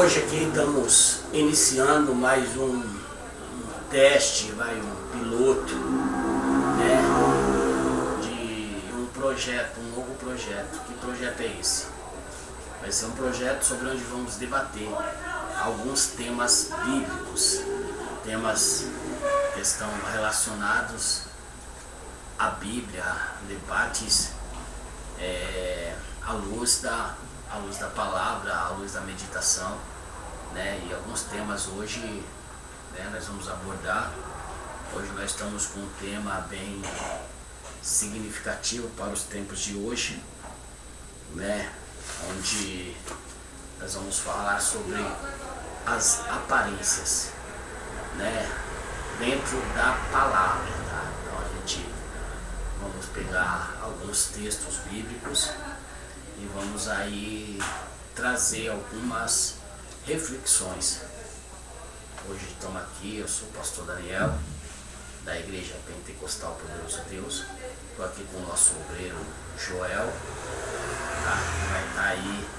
Hoje aqui estamos iniciando mais um teste, um piloto, né, de um projeto, um novo projeto. Que projeto é esse? Vai ser um projeto sobre onde vamos debater alguns temas bíblicos, temas que estão relacionados à Bíblia, debates à luz da palavra, à luz da meditação, né? E alguns temas hoje, né, nós vamos abordar. Hoje nós estamos com um tema bem significativo para os tempos de hoje, né? Onde nós vamos falar sobre as aparências, né, dentro da palavra, tá? Então vamos pegar alguns textos bíblicos e vamos aí trazer algumas reflexões. Hoje estamos aqui, eu sou o pastor Daniel, da Igreja Pentecostal Poderoso Deus. Estou aqui com o nosso obreiro Joel, tá? Que vai estar aí,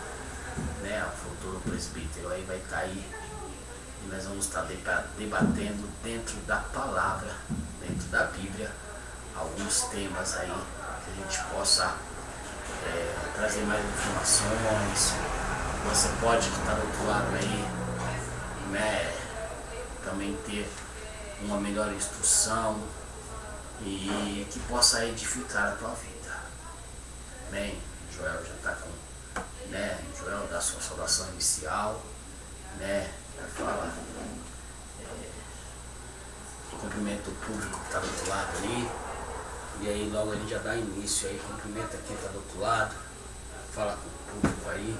né, o futuro presbítero aí vai estar aí. E nós vamos estar debatendo dentro da palavra, dentro da Bíblia, alguns temas aí que a gente possa trazer mais informações. Você pode estar do outro lado aí, né, também ter uma melhor instrução e que possa edificar a tua vida. Amém? Joel já está com, né, Joel dá sua saudação inicial, né, fala, cumprimenta o público que está do outro lado ali. E aí logo a gente já dá início aí, cumprimenta quem está do outro lado, fala com o público aí.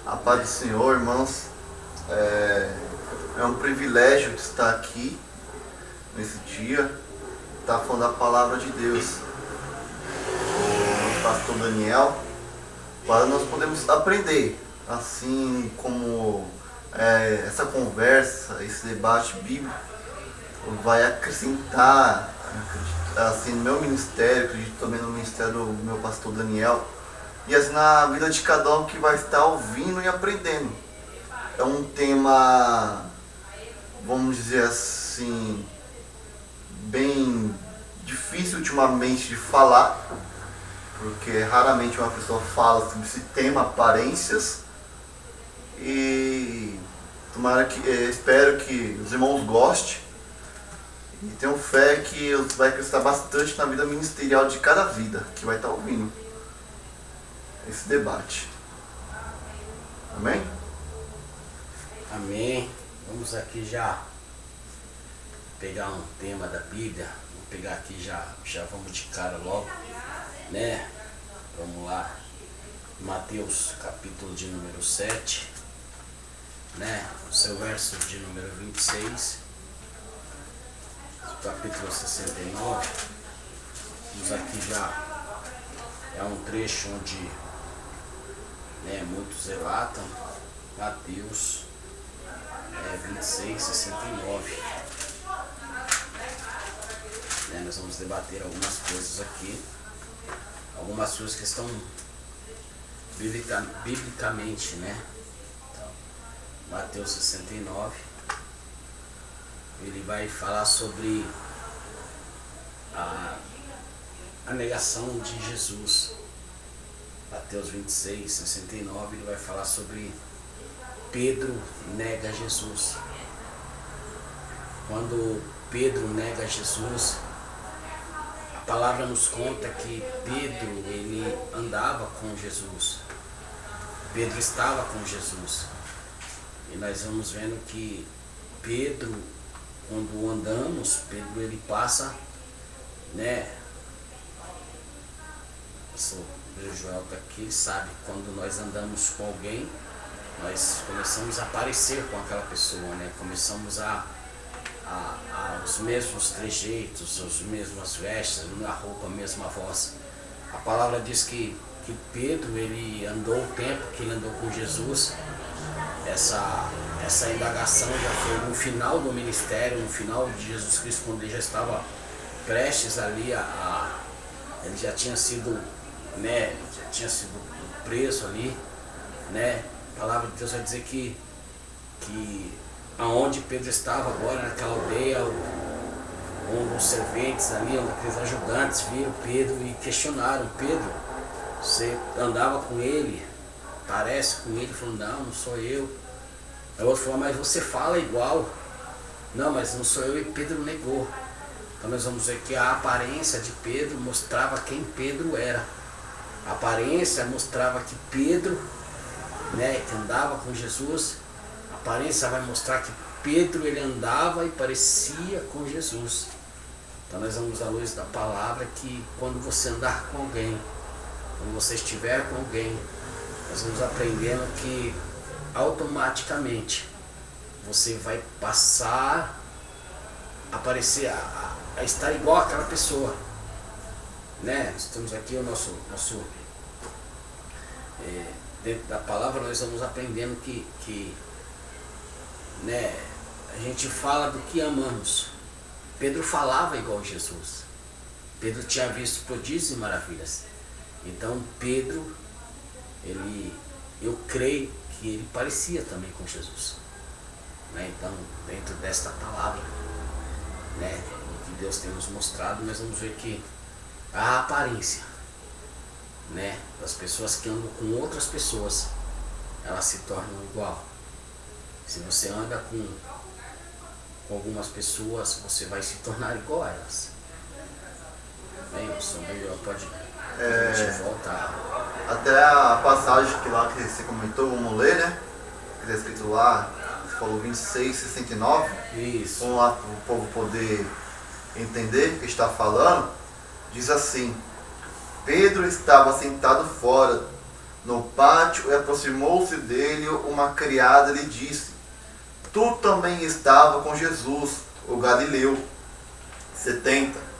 A paz do Senhor, irmãos. É um privilégio de estar aqui nesse dia, estar falando da palavra de Deus. O pastor Daniel, para nós podemos aprender, assim como essa conversa, esse debate bíblico vai acrescentar, assim, no meu ministério, acredito também no ministério do meu pastor Daniel, e assim na vida de cada um que vai estar ouvindo e aprendendo. É um tema, vamos dizer assim, bem difícil ultimamente de falar, porque raramente uma pessoa fala sobre esse tema, aparências, e espero que os irmãos gostem. E tenho fé que vai acrescentar bastante na vida ministerial de cada vida que vai estar ouvindo esse debate. Amém? Amém. Vamos aqui já pegar um tema da Bíblia. Vamos pegar aqui já vamos de cara logo, né? Vamos lá. Mateus capítulo de número 7, né? O seu verso de número 26. Capítulo 69, vamos aqui já, é um trecho onde, né, muitos relatam, Mateus 26, 69. Nós vamos debater algumas coisas aqui, algumas coisas que estão biblicamente, né? Então, Mateus 69. Ele vai falar sobre a negação de Jesus. Mateus 26, 69, ele vai falar sobre Pedro nega Jesus. Quando Pedro nega Jesus, a palavra nos conta que Pedro, ele andava com Jesus. Pedro estava com Jesus. E nós vamos vendo que Pedro, quando andamos, Pedro ele passa, né? O Joel está aqui, ele sabe, quando nós andamos com alguém, nós começamos a parecer com aquela pessoa, né? Começamos os mesmos trejeitos, as mesmas vestes, a roupa, a mesma voz. A palavra diz que Pedro, ele andou o tempo que ele andou com Jesus. Essa indagação já foi no final do ministério, no final de Jesus Cristo, quando ele já estava prestes ali ele já tinha sido, né, preso ali, né? A palavra de Deus vai dizer que que aonde Pedro estava agora, naquela aldeia, onde os serventes ali, onde aqueles ajudantes viram Pedro e questionaram: Pedro, você andava com ele, parece com ele? Falou: não sou eu. Aí o outro falou: mas você fala igual. Não, mas não sou eu. E Pedro negou. Então nós vamos ver que a aparência de Pedro mostrava quem Pedro era. A aparência mostrava que Pedro, né, que andava com Jesus. A aparência vai mostrar que Pedro, ele andava e parecia com Jesus. Então nós vamos à luz da palavra que quando você andar com alguém, quando você estiver com alguém, nós vamos aprendendo que automaticamente você vai passar a parecer, a estar igual àquela pessoa, né? Nós temos aqui o nosso dentro da palavra nós vamos aprendendo que né, a gente fala do que amamos. Pedro falava igual a Jesus. Pedro tinha visto prodígios e maravilhas. Então Pedro, eu creio que ele parecia também com Jesus, né? Então, dentro desta palavra, né, que Deus tem nos mostrado, nós vamos ver que a aparência, né, das pessoas que andam com outras pessoas, elas se tornam igual. Se você anda com algumas pessoas, você vai se tornar igual a elas. Bem, o senhor melhor pode voltar. Até a passagem que lá que você comentou, vamos ler, né? Que está escrito lá, você falou 26:69. Isso. Vamos lá para o povo poder entender o que está falando. Diz assim: Pedro estava sentado fora no pátio e aproximou-se dele uma criada e lhe disse: tu também estava com Jesus, o Galileu. 70.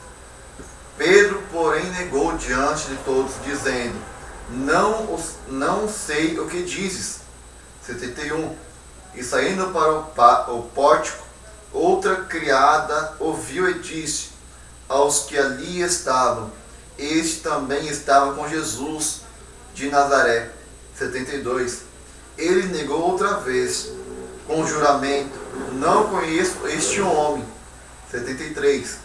Pedro, porém, negou diante de todos, dizendo: não sei o que dizes. 71. E saindo para o pórtico, outra criada ouviu e disse aos que ali estavam: este também estava com Jesus de Nazaré. 72. Ele negou outra vez, com juramento: não conheço este homem. 73.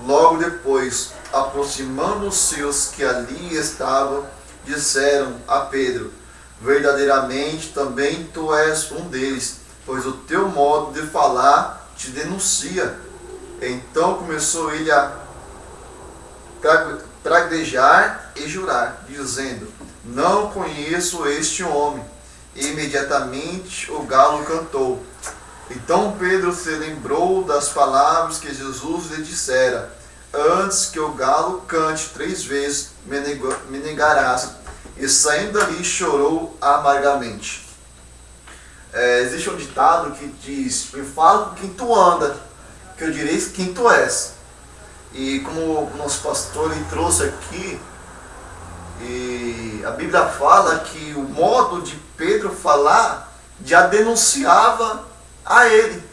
Logo depois, aproximando-se os que ali estavam, disseram a Pedro: verdadeiramente também tu és um deles, pois o teu modo de falar te denuncia. Então começou ele a praguejar e jurar, dizendo: não conheço este homem. E imediatamente o galo cantou. Então Pedro se lembrou das palavras que Jesus lhe dissera: antes que o galo cante 3 vezes, me negarás. E saindo dali chorou amargamente. Existe um ditado que diz: me fala com quem tu anda, que eu direi quem tu és. E como o nosso pastor ele trouxe aqui, e a Bíblia fala que o modo de Pedro falar já denunciava a ele,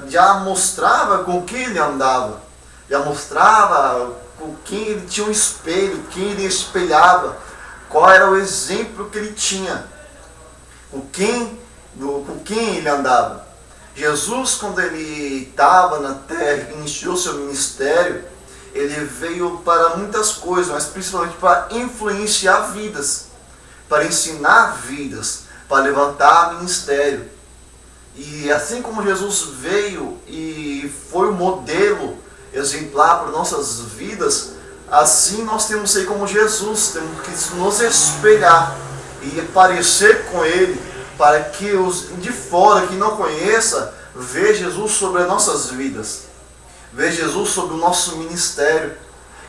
já mostrava com quem ele andava, já mostrava com quem ele tinha um espelho, quem ele espelhava, qual era o exemplo que ele tinha, com quem ele andava. Jesus, quando ele estava na terra, iniciou seu ministério, ele veio para muitas coisas, mas principalmente para influenciar vidas, para ensinar vidas, para levantar ministério. E assim como Jesus veio e foi o modelo exemplar para nossas vidas, assim nós temos que ser como Jesus, temos que nos espelhar e parecer com Ele, para que os de fora que não conheça, veja Jesus sobre as nossas vidas, veja Jesus sobre o nosso ministério,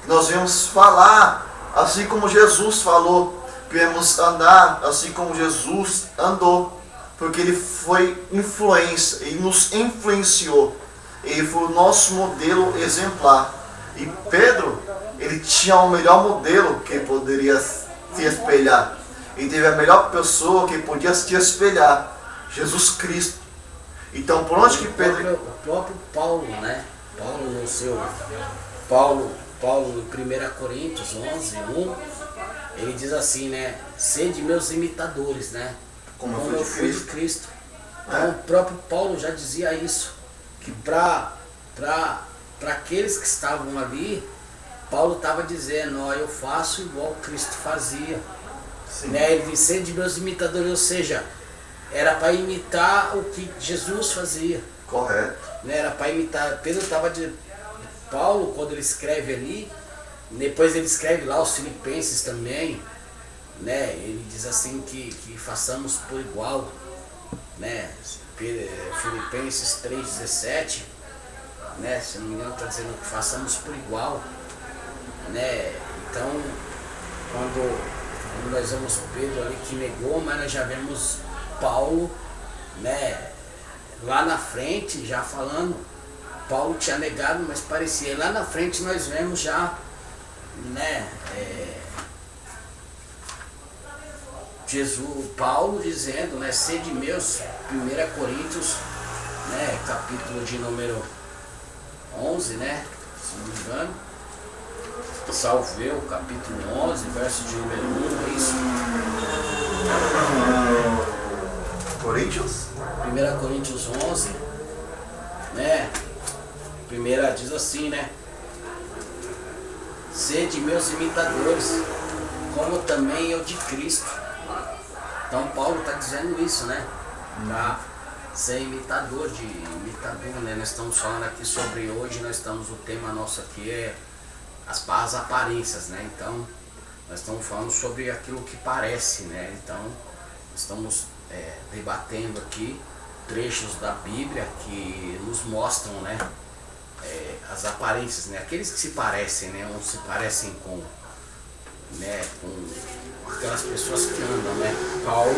que nós viemos falar assim como Jesus falou, viemos andar assim como Jesus andou, porque Ele foi influência, Ele nos influenciou, Ele foi o nosso modelo exemplar. E Pedro, ele tinha o melhor modelo que poderia se espelhar. Ele teve a melhor pessoa que podia se espelhar, Jesus Cristo. Então, por onde que Pedro... O próprio Paulo, né? Paulo em 1 Coríntios 11:1, ele diz assim, né? Sede meus imitadores, né? Como eu fui de Cristo. Então, o próprio Paulo já dizia isso, que para aqueles que estavam ali, Paulo estava dizendo, ó, eu faço igual Cristo fazia. Né? Ele disse, sede meus imitadores, ou seja, era para imitar o que Jesus fazia. Correto. Né? Era para imitar. Paulo, quando ele escreve ali, depois ele escreve lá os Filipenses também, né? Ele diz assim que façamos por igual, né? Filipenses 3,17, né? Se não me engano está dizendo que façamos por igual, né? Então, quando nós vemos Pedro ali que negou, mas nós já vemos Paulo, né? Lá na frente já falando, Paulo tinha negado, mas parecia. E lá na frente nós vemos já, né? Paulo dizendo, né, sede meus, 1 Coríntios, né, capítulo de número 11, né, se não me engano, salvo eu, capítulo 11, verso de número 1, é isso? Coríntios? 1 Coríntios 11, né, primeira diz assim, né, sede meus imitadores, como também eu de Cristo. Então Paulo está dizendo isso, né? Para ser imitador, né? Nós estamos falando aqui sobre hoje, o tema nosso aqui é as aparências, né? Então, nós estamos falando sobre aquilo que parece, né? Então, estamos debatendo aqui trechos da Bíblia que nos mostram, né? As aparências, né? Aqueles que se parecem, né? Uns se parecem com aquelas pessoas que andam, né? Paulo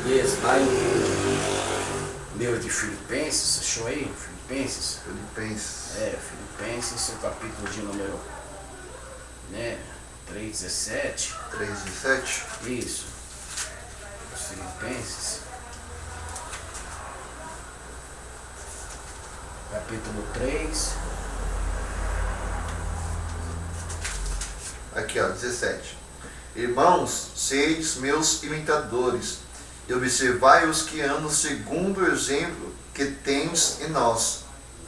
diz lá em livro de Filipenses, achou aí? Filipenses, o capítulo de número, né? 3,17. 3,17? Isso. Os Filipenses. Capítulo 3. Aqui, ó, 17. Irmãos, seis meus imitadores, e observai os que andam segundo o exemplo que tens em nós.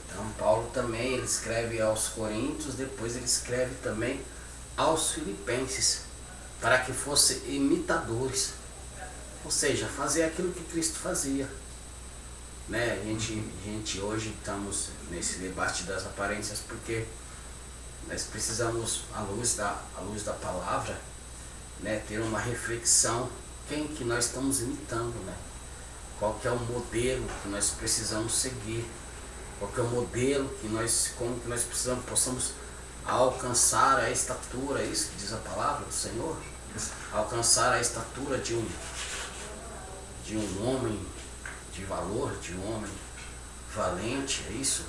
Então Paulo também, ele escreve aos Coríntios, depois ele escreve também aos Filipenses, para que fossem imitadores, ou seja, fazer aquilo que Cristo fazia, né? A gente hoje estamos nesse debate das aparências porque nós precisamos, à luz da palavra, né, ter uma reflexão, quem que nós estamos imitando, né? Qual que é o modelo que nós precisamos seguir, qual que é o modelo como que nós possamos alcançar a estatura, é isso que diz a palavra do Senhor, alcançar a estatura de um homem de valor, de um homem valente, é isso?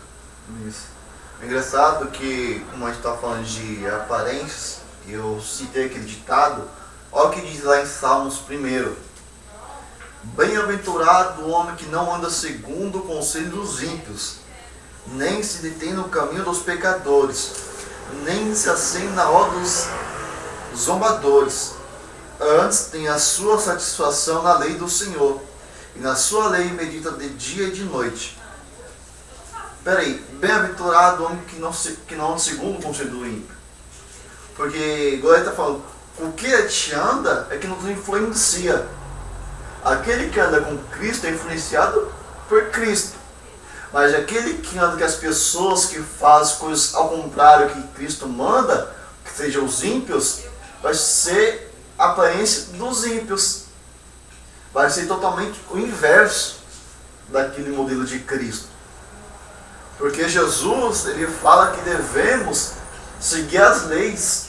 Isso. É engraçado que, como a gente está falando de aparências, eu citei aquele ditado, olha o que diz lá em Salmos 1. Bem-aventurado o homem que não anda segundo o conselho dos ímpios, nem se detém no caminho dos pecadores, nem se assenta na roda dos zombadores. Antes tem a sua satisfação na lei do Senhor, e na sua lei medita de dia e de noite. Peraí, bem-aventurado o homem que não anda segundo o conselho do ímpio. Porque, igual ele está falando, o que a gente anda é que nos influencia. Aquele que anda com Cristo é influenciado por Cristo. Mas aquele que anda com as pessoas que fazem coisas ao contrário que Cristo manda, que sejam os ímpios, vai ser a aparência dos ímpios. Vai ser totalmente o inverso daquele modelo de Cristo. Porque Jesus, ele fala que devemos seguir as leis,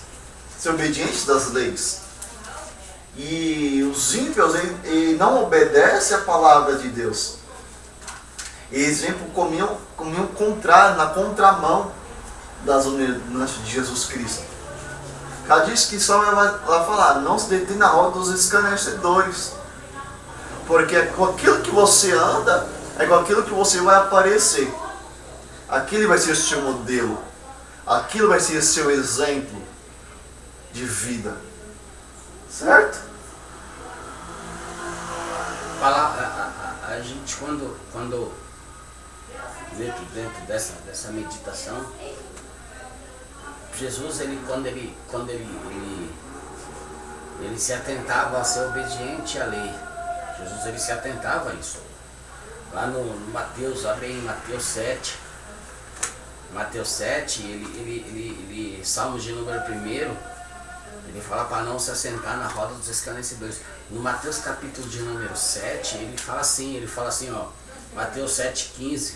ser obedientes das leis. E os ímpios, ele não obedecem a palavra de Deus. Eles vêm por caminho contrário, na contramão das ordenanças de Jesus Cristo. Já disse que só vai lá falar, não se detém na roda dos escarnecedores. Porque com aquilo que você anda, é com aquilo que você vai aparecer. Aquilo vai ser o seu modelo. Aquilo vai ser o seu exemplo de vida. Certo? a gente quando dentro dessa meditação, Jesus quando ele se atentava a ser obediente à lei. Jesus ele se atentava a isso. Lá no Mateus, abre em Mateus 7. Mateus 7, ele Salmos de número 1, ele fala para não se assentar na roda dos escarnecedores. No Mateus capítulo de número 7, ele fala assim, ó, Mateus 7,15.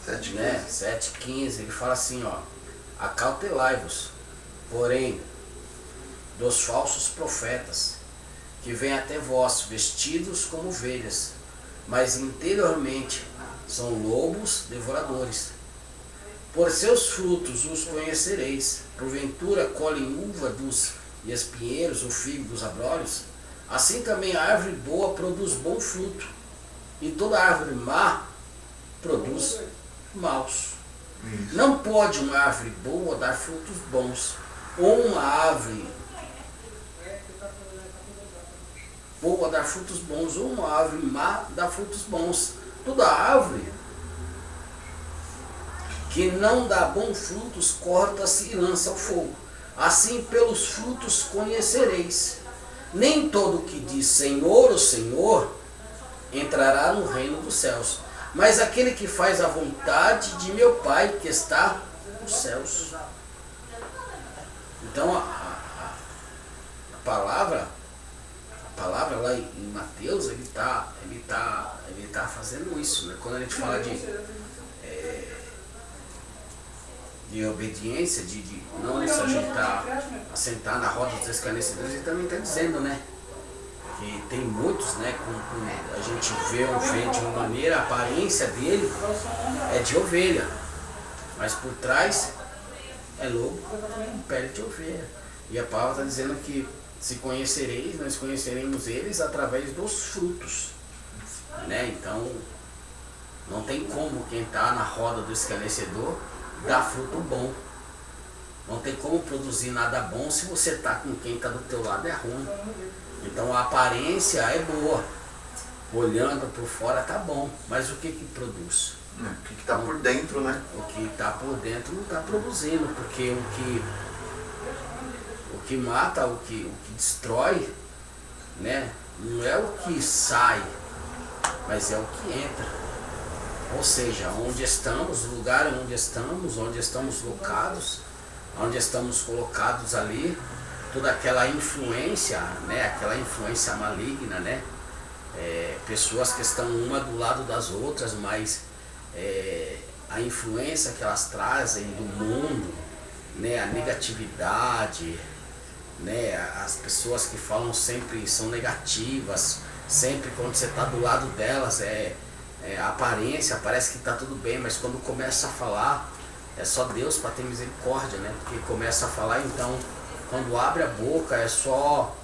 7,15. Né? 7,15, ele fala assim, ó, acautelai-vos, porém, dos falsos profetas, que vêm até vós, vestidos como ovelhas, mas interiormente são lobos devoradores. Por seus frutos os conhecereis. Porventura colhem uva dos espinheiros, o figo dos abrolhos? Assim também a árvore boa produz bom fruto, e toda árvore má produz maus. Não pode uma árvore boa dar frutos bons, ou uma árvore boa dar frutos bons, ou uma árvore má dar frutos bons. Toda árvore que não dá bons frutos corta-se e lança ao fogo. Assim pelos frutos conhecereis. Nem todo que diz Senhor, o Senhor, entrará no reino dos céus, mas aquele que faz a vontade de meu Pai que está nos céus. Então a palavra lá em Mateus, ele tá fazendo isso, né? Quando a gente fala de obediência, de não se assentar na roda dos escarnecedores, ele também está dizendo, né? Que tem muitos, né? A gente vê de uma maneira, a aparência dele é de ovelha, mas por trás é lobo com pele de ovelha. E a palavra está dizendo que se conhecereis, nós conheceremos eles através dos frutos, né? Então não tem como quem está na roda do escarnecedor dar fruto bom. Não tem como produzir nada bom se você está com quem está do teu lado é ruim. Então a aparência é boa, olhando por fora tá bom, mas o que produz? O que está por dentro, né? O que está por dentro não está produzindo, porque o que mata, o que destrói, né? Não é o que sai, mas é o que entra. Ou seja, onde estamos, o lugar onde estamos locados, onde estamos colocados ali, toda aquela influência, né? Aquela influência maligna, né? Pessoas que estão uma do lado das outras, mas a influência que elas trazem do mundo, né? A negatividade, né? As pessoas que falam sempre são negativas, sempre quando você está do lado delas a aparência parece que está tudo bem, mas quando começa a falar é só Deus para ter misericórdia, né? Porque começa a falar, então quando abre a boca é só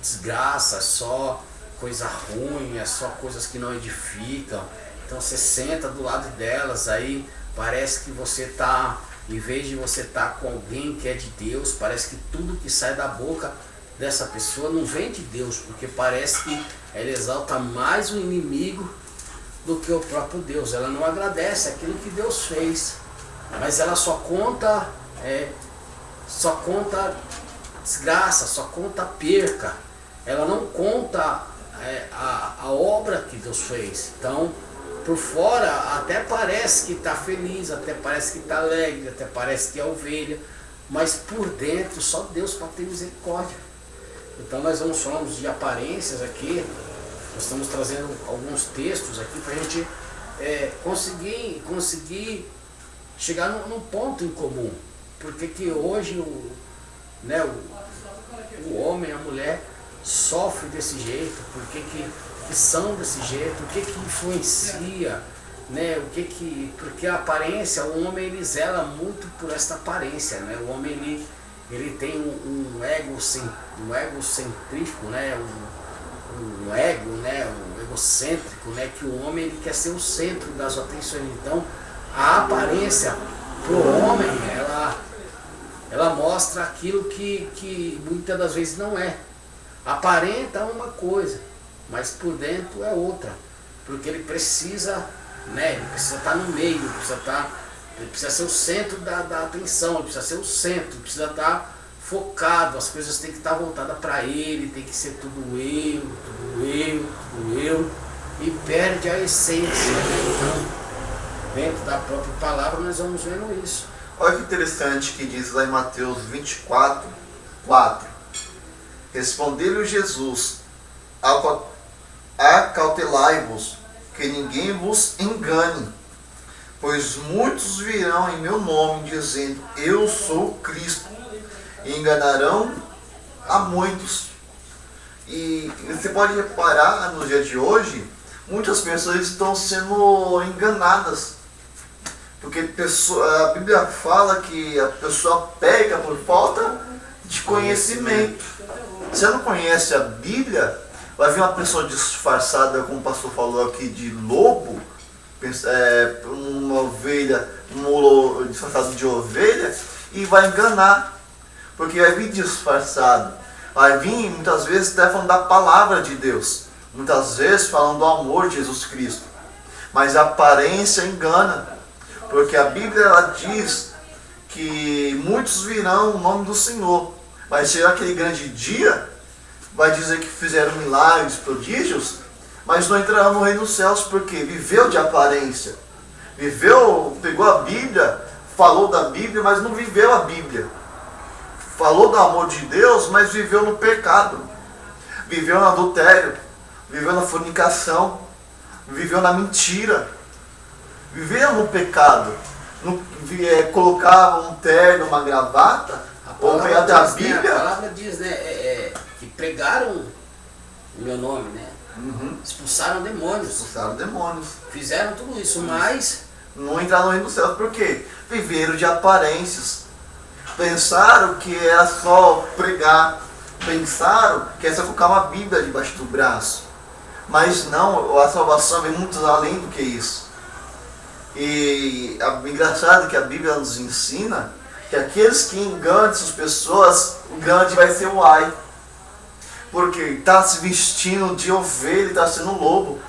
desgraça, só coisa ruim, é só coisas que não edificam. Então você senta do lado delas, aí parece que você está, em vez de você estar com alguém que é de Deus, parece que tudo que sai da boca dessa pessoa não vem de Deus, porque parece que ela exalta mais o inimigo do que o próprio Deus. Ela não agradece aquilo que Deus fez, mas ela só conta desgraça, só conta perca. Ela não conta a obra que Deus fez. Então, por fora até parece que está feliz, até parece que está alegre, até parece que é ovelha, mas por dentro só Deus para ter misericórdia. Então nós falamos de aparências aqui. Nós estamos trazendo alguns textos aqui para a gente conseguir chegar num ponto em comum. Porque que hoje o homem e a mulher sofrem desse jeito, porque que são desse jeito, o que influencia, né? Porque a aparência, o homem ele zela muito por esta aparência, né? O homem ele tem um egocentrífico, né? Um ego, né? Um egocêntrico, né? Que o homem ele quer ser o centro das atenções. Então a aparência pro homem ela mostra aquilo que muitas das vezes não é. Aparenta uma coisa, mas por dentro é outra, porque ele precisa, né, ele precisa estar no meio, ele precisa ser o centro da atenção, ele precisa ser o centro, ele precisa estar focado, as coisas têm que estar voltadas para ele, tem que ser tudo eu, e perde a essência, né? Então, dentro da própria palavra nós vamos vendo isso. Olha que interessante que diz lá em Mateus 24, 4. Respondeu-lhe Jesus: acautelai-vos, que ninguém vos engane, pois muitos virão em meu nome, dizendo, eu sou Cristo, e enganarão a muitos. E você pode reparar, no dia de hoje, muitas pessoas estão sendo enganadas, porque a Bíblia fala que a pessoa peca por falta de conhecimento. Se você não conhece a Bíblia, vai vir uma pessoa disfarçada, como o pastor falou aqui, de lobo, uma ovelha, disfarçado de ovelha, e vai enganar, porque vai vir disfarçado, vai vir muitas vezes até falando da palavra de Deus, muitas vezes falando do amor de Jesus Cristo, mas a aparência engana, porque a Bíblia ela diz que muitos virão no nome do Senhor, mas chega aquele grande dia, vai dizer que fizeram milagres, prodígios, mas não entrarão no reino dos céus, porque viveu de aparência, pegou a Bíblia, falou da Bíblia, mas não viveu a Bíblia, falou do amor de Deus, mas viveu no pecado, viveu no adultério, viveu na fornicação, viveu na mentira, viveu no pecado, colocava um terno, uma gravata, ou pegava a Bíblia. Né, a palavra diz, né, que pregaram o meu nome, né? Expulsaram demônios. Fizeram tudo isso, mas não entraram no reino dos céus, por quê? Viveram de aparências. Pensaram que era só pregar. Pensaram que era só colocar uma Bíblia debaixo do braço. Mas não, a salvação vem muito além do que isso. E engraçado é que a Bíblia nos ensina que aqueles que enganam essas pessoas, o grande vai ser o ai. Porque está se vestindo de ovelha, está sendo lobo,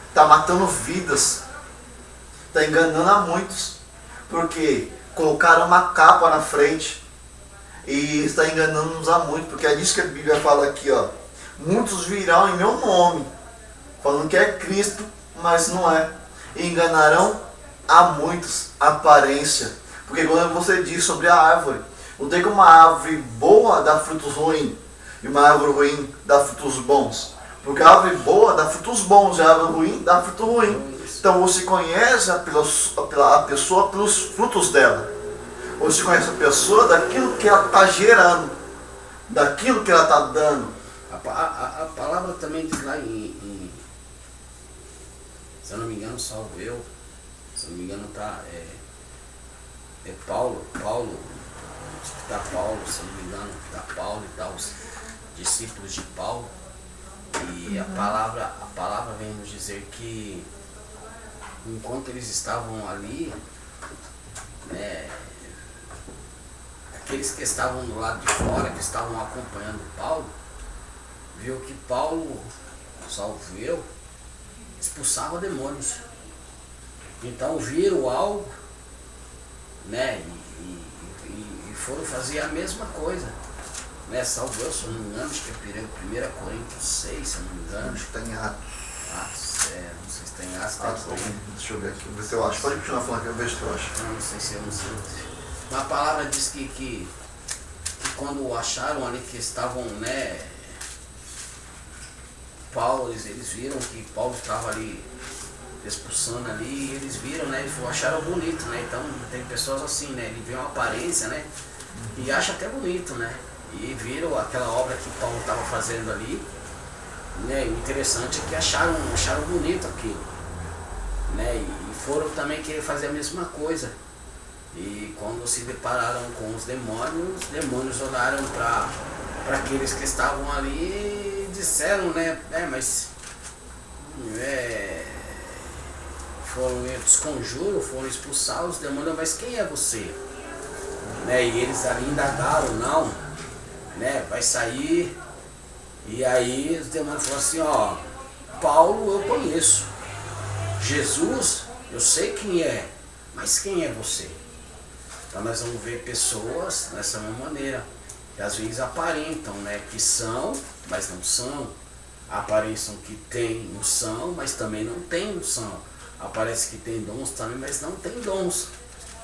está matando vidas, está enganando a muitos, porque colocaram uma capa na frente e está enganando-nos a muitos, porque é disso que a Bíblia fala aqui, ó, muitos virão em meu nome, falando que é Cristo, mas não é, e enganarão a muitos, aparência, porque quando você diz sobre a árvore, não tem como uma árvore boa dar frutos ruins, e uma árvore ruim dá frutos bons. Porque a árvore boa dá frutos bons, e a árvore ruim dá fruto ruim. Então você conhece a pessoa pelos frutos dela. Você conhece a pessoa daquilo que ela está gerando, daquilo que ela está dando. A palavra também diz lá se eu não me engano, salvo eu, se eu não me engano tá, Paulo, acho que está Paulo, se eu não me engano, está Paulo e tal, os discípulos de Paulo, e a palavra vem nos dizer que enquanto eles estavam ali, né, aqueles que estavam do lado de fora, que estavam acompanhando Paulo, viu que Paulo, salvo eu, expulsava demônios. Então viram algo, né, e foram fazer a mesma coisa. Né, salvo eu, se eu não me engano, acho que é 1 Coríntios 6, se eu não me engano. Acho que está em Atos. Não sei se está em Atos. Deixa eu ver aqui, ver se eu acho. Pode continuar falando que eu vejo se eu acho. Não sei se eu não sei. Mas a palavra diz que quando acharam ali que estavam, né, Paulo, eles viram que Paulo estava ali expulsando ali, e eles viram, né, eles acharam bonito, né, então tem pessoas assim, né, ele vê uma aparência, né, e acha até bonito, né, e viram aquela obra que Paulo estava fazendo ali, né, e o interessante é que acharam bonito aquilo, né, e foram também querer fazer a mesma coisa, e quando se depararam com os demônios olharam para aqueles que estavam ali e disseram, né, mas foram desconjuro, foram expulsar os demônios, mas quem é você? Né, e eles ali indagaram, não, né, vai sair, e aí os demônios falaram assim, ó, Paulo eu conheço. Jesus, eu sei quem é, mas quem é você? Então nós vamos ver pessoas dessa mesma maneira, que às vezes aparentam, né, que são, mas não são. Aparentam que tem unção, mas também não tem unção. Aparece que tem dons também, mas não tem dons.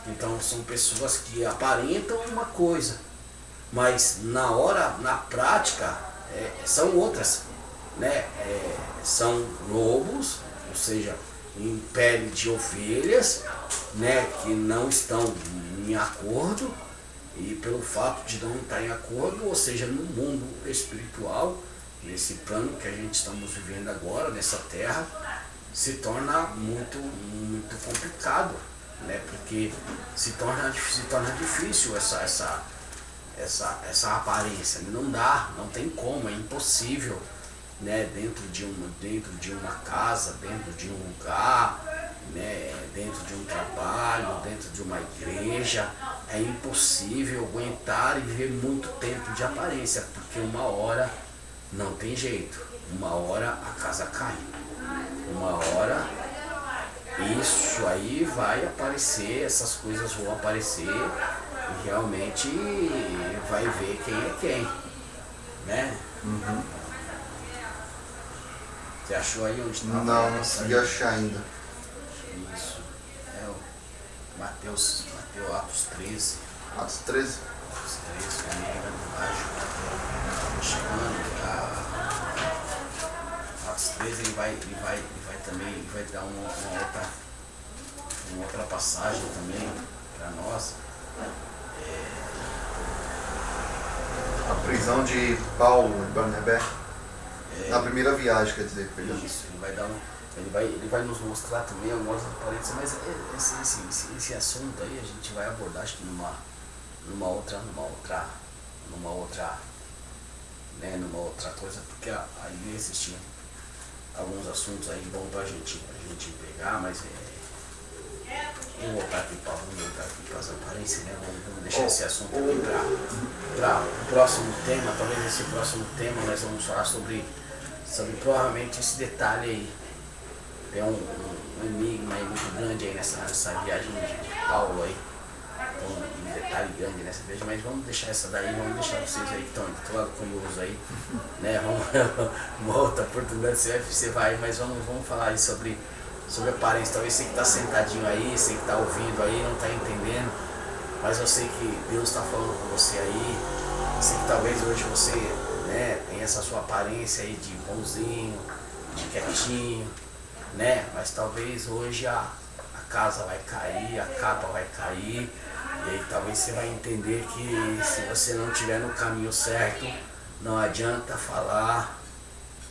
Então são pessoas que aparentam uma coisa, mas na hora, na prática, são outras, né? São lobos, ou seja, em pele de ovelhas, né? Que não estão em acordo, e pelo fato de não estar em acordo, ou seja, no mundo espiritual, nesse plano que a gente estamos vivendo agora, nessa terra, se torna muito complicado, né? Porque se torna difícil essa aparência. Não dá, não tem como, é impossível, né? Dentro de uma casa, dentro de um lugar, né? Dentro de um trabalho, dentro de uma igreja, é impossível aguentar e viver muito tempo de aparência, porque uma hora não tem jeito, uma hora a casa cai, uma hora isso aí vai aparecer, essas coisas vão aparecer e realmente vai ver quem é quem, né? Uhum. Você achou aí onde estava? Não consegui achar ainda. Isso, Mateus, Atos 13. Atos 13? Atos 13, embaixo, chegando a Atos 13, ele vai também dar uma outra passagem também para nós. A prisão de Paulo e Barnabé. Na primeira viagem, quer dizer, perdão. Isso, ele vai nos mostrar também algumas aparências, mas esse assunto aí a gente vai abordar, acho que numa outra coisa, porque aí existiam alguns assuntos aí bom pra gente pegar, mas vamos voltar aqui para as aparências, né? Vamos deixar esse assunto aqui para o próximo tema. Talvez esse próximo tema nós vamos falar sobre provavelmente esse detalhe aí. Tem um enigma aí muito grande aí nessa viagem de Paulo aí. Então, um detalhe grande nessa viagem, mas vamos deixar essa daí, vamos deixar vocês aí que estão curiosos aí, né? Uma outra oportunidade você vai, mas vamos falar aí sobre aparência. Talvez você que está sentadinho aí, você que está ouvindo aí, não está entendendo, mas eu sei que Deus está falando com você aí. Eu sei que talvez hoje você, né, tem essa sua aparência aí de bonzinho, de quietinho, né? Mas talvez hoje a casa vai cair, a capa vai cair, e aí talvez você vai entender que se você não estiver no caminho certo, não adianta falar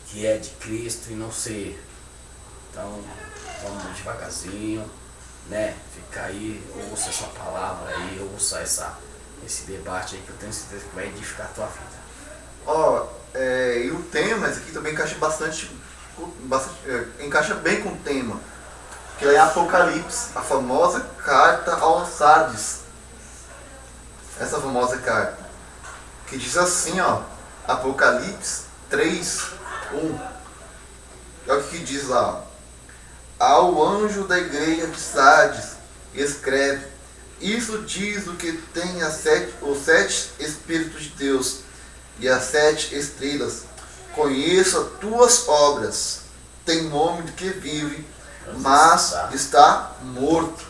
que é de Cristo e não ser. Então, vamos devagarzinho, né? Fica aí, ouça essa palavra aí, ouça esse debate aí que eu tenho certeza que vai edificar a tua vida. E o tema, esse aqui também encaixa encaixa bem com o tema, que é Apocalipse, a famosa carta aos Sardes. Essa famosa carta, que diz assim, Apocalipse 3:1. Olha o que diz lá. Ao anjo da igreja de Sardes, escreve: isso diz o que tem os 7 Espíritos de Deus e as 7 estrelas. Conheço as tuas obras. Tem nome de que vive, mas está morto.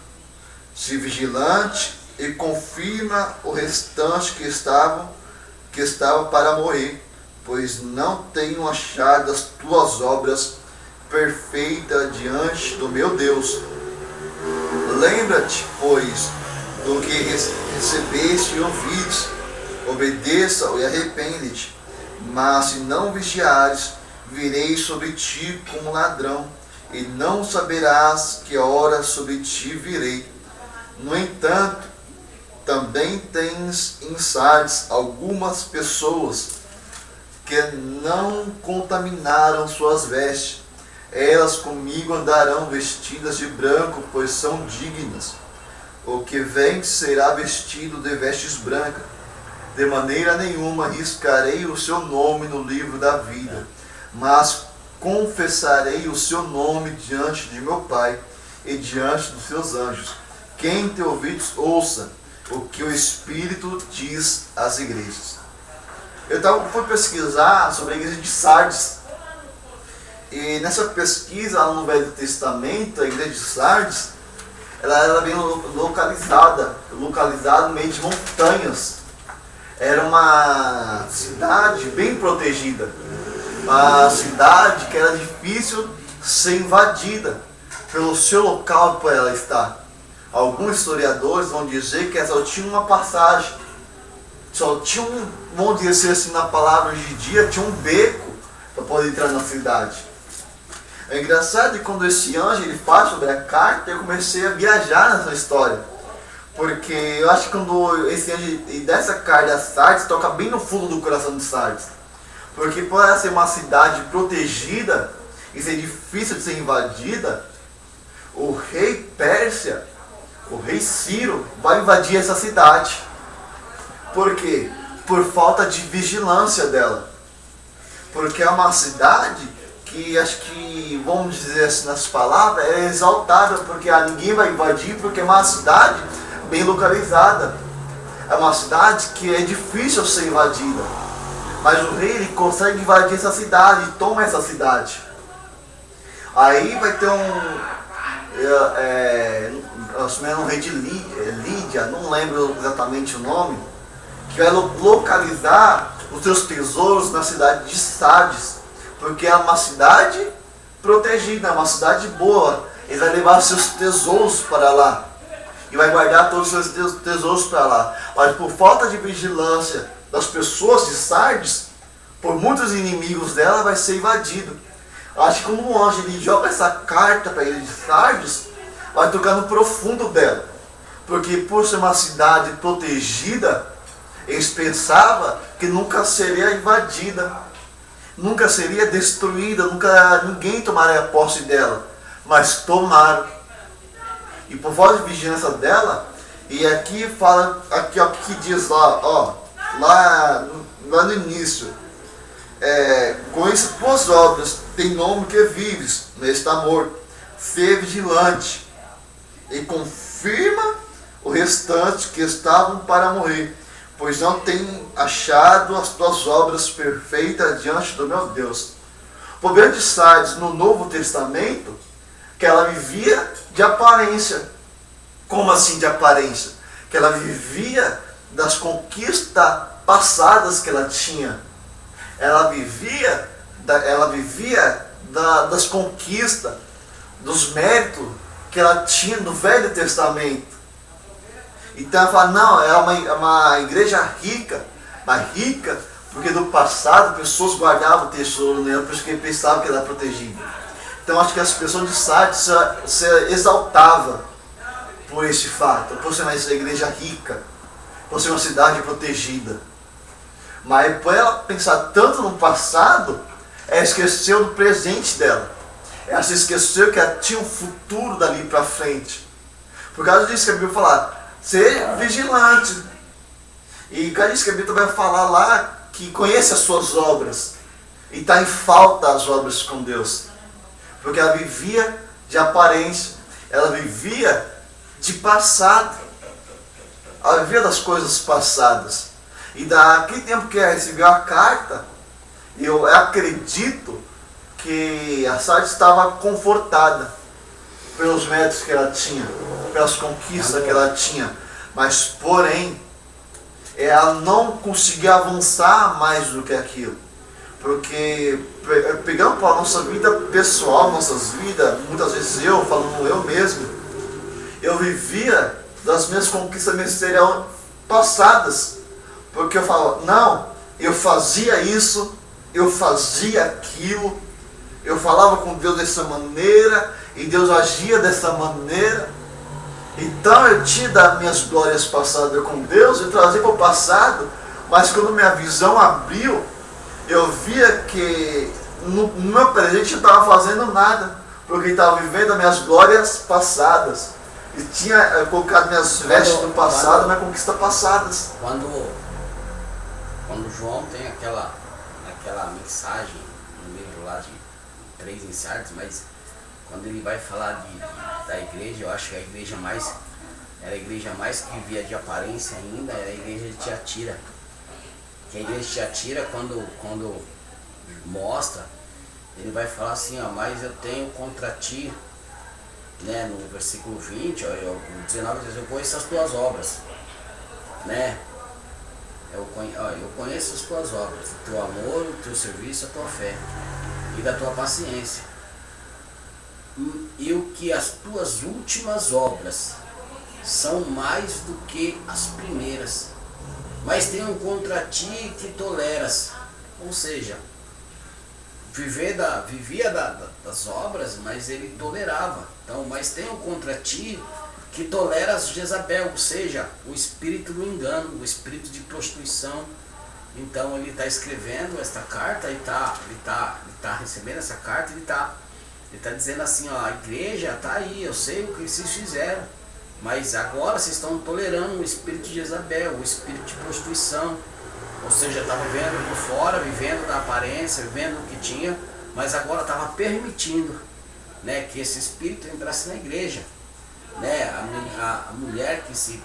Se vigilante e confirma o restante que estava para morrer, pois não tenho achado as tuas obras perfeita diante do meu Deus. Lembra-te, pois, do que recebeste e ouviste, obedeça e arrepende-te. Mas se não vigiares, virei sobre ti como ladrão, e não saberás que hora sobre ti virei. No entanto, também tens em Sardes algumas pessoas que não contaminaram suas vestes. Elas comigo andarão vestidas de branco, pois são dignas. O que vem será vestido de vestes brancas. De maneira nenhuma riscarei o seu nome no livro da vida, mas confessarei o seu nome diante de meu Pai e diante dos seus anjos. Quem tem ouvidos, ouça o que o Espírito diz às igrejas. Fui pesquisar sobre a igreja de Sardes. E nessa pesquisa, lá no Velho Testamento, a igreja de Sardes, ela era bem localizada no meio de montanhas. Era uma cidade bem protegida. Uma cidade que era difícil ser invadida pelo seu local para ela estar. Alguns historiadores vão dizer que só tinha uma passagem. Só tinha vamos dizer assim na palavra de dia, tinha um beco para poder entrar na cidade. É engraçado que quando esse anjo ele fala sobre a carta, eu comecei a viajar nessa história. Porque eu acho que quando esse anjo dessa carta a Sardes, toca bem no fundo do coração de Sardes. Porque por ela ser uma cidade protegida e ser difícil de ser invadida, o rei Pérsia, o rei Ciro, vai invadir essa cidade. Por quê? Por falta de vigilância dela. Porque é uma cidade que, acho que, vamos dizer assim nas palavras, é exaltada, porque ninguém vai invadir, porque é uma cidade bem localizada. É uma cidade que é difícil ser invadida. Mas o rei ele consegue invadir essa cidade e toma essa cidade. Aí vai ter um rei de Lídia, não lembro exatamente o nome, que vai localizar os seus tesouros na cidade de Sardes, porque é uma cidade protegida, é uma cidade boa. Ele vai levar seus tesouros para lá e vai guardar todos os seus tesouros para lá. Mas por falta de vigilância das pessoas de Sardes, por muitos inimigos dela, vai ser invadido. Acho que quando o anjo ele joga essa carta para ele de Sardes, vai tocar no profundo dela. Porque por ser uma cidade protegida, eles pensavam que nunca seria invadida, nunca seria destruída, ninguém tomaria posse dela. Mas tomaram. E por falta de vigilância dela, e aqui fala, aqui ó, que diz lá no início, conheça tuas obras, tem nome que vives, não está morto. Ser vigilante e confirma o restante que estavam para morrer, pois não tem achado as tuas obras perfeitas diante do meu Deus. O problema de Sardes no Novo Testamento, que ela vivia de aparência. Como assim de aparência? Que ela vivia das conquistas passadas que ela tinha. Ela vivia das conquistas, dos méritos que ela tinha no Velho Testamento. Então ela fala, não, é uma igreja rica, mas rica porque do passado pessoas guardavam o tesouro nela, por isso que pensavam que ela era protegida. Então acho que as pessoas de Sardes se exaltavam por esse fato, por ser uma igreja rica, por ser uma cidade protegida. Mas por ela pensar tanto no passado, ela esqueceu do presente dela. Ela se esqueceu que ela tinha um futuro dali para frente. Por causa disso que a Bíblia fala, ser vigilante. E por causa disso que a Bíblia vai falar lá que conhece as suas obras e está em falta as obras com Deus. Porque ela vivia de aparência, ela vivia de passado, ela vivia das coisas passadas. E daquele tempo que ela recebeu a carta, eu acredito que a Sardes estava confortada pelos méritos que ela tinha, pelas conquistas que ela tinha, mas porém ela não conseguia avançar mais do que aquilo, porque pegando para a nossa vida pessoal, nossas vidas, muitas vezes falando eu mesmo, eu vivia das minhas conquistas ministeriais passadas, porque eu falava, não, eu fazia isso, eu fazia aquilo, eu falava com Deus dessa maneira, e Deus agia dessa maneira. Então eu tinha das minhas glórias passadas com Deus, eu trazia para o passado, mas quando minha visão abriu, eu via que no meu presente eu não estava fazendo nada, porque eu estava vivendo as minhas glórias passadas. E tinha colocado minhas vestes do passado nas conquistas passadas. Quando João tem aquela mensagem no livro lá de 3 em Sardes, mas quando ele vai falar da igreja, eu acho que a igreja mais, era a igreja mais que via de aparência ainda, era a igreja de Tiatira. Que a igreja de Tiatira, quando mostra, ele vai falar assim, ó, mas eu tenho contra ti, né, no versículo 20, ó, o 19 diz, eu conheço as tuas obras, né? Eu conheço as tuas obras, o teu amor, o teu serviço, a tua fé e da tua paciência. E o que as tuas últimas obras são mais do que as primeiras, mas tenho contra ti que toleras. Ou seja, vivia das obras, mas ele tolerava. Então, mas tenho contra ti que toleras Jezabel, ou seja, o espírito do engano, o espírito de prostituição. Então ele está escrevendo esta carta, ele tá recebendo essa carta, ele tá dizendo assim, ó, a igreja está aí, eu sei o que vocês fizeram, mas agora vocês estão tolerando o espírito de Jezabel, o espírito de prostituição. Ou seja, estava vivendo por fora, vivendo da aparência, vivendo o que tinha, mas agora estava permitindo, né, que esse espírito entrasse na igreja. Né, a mulher que se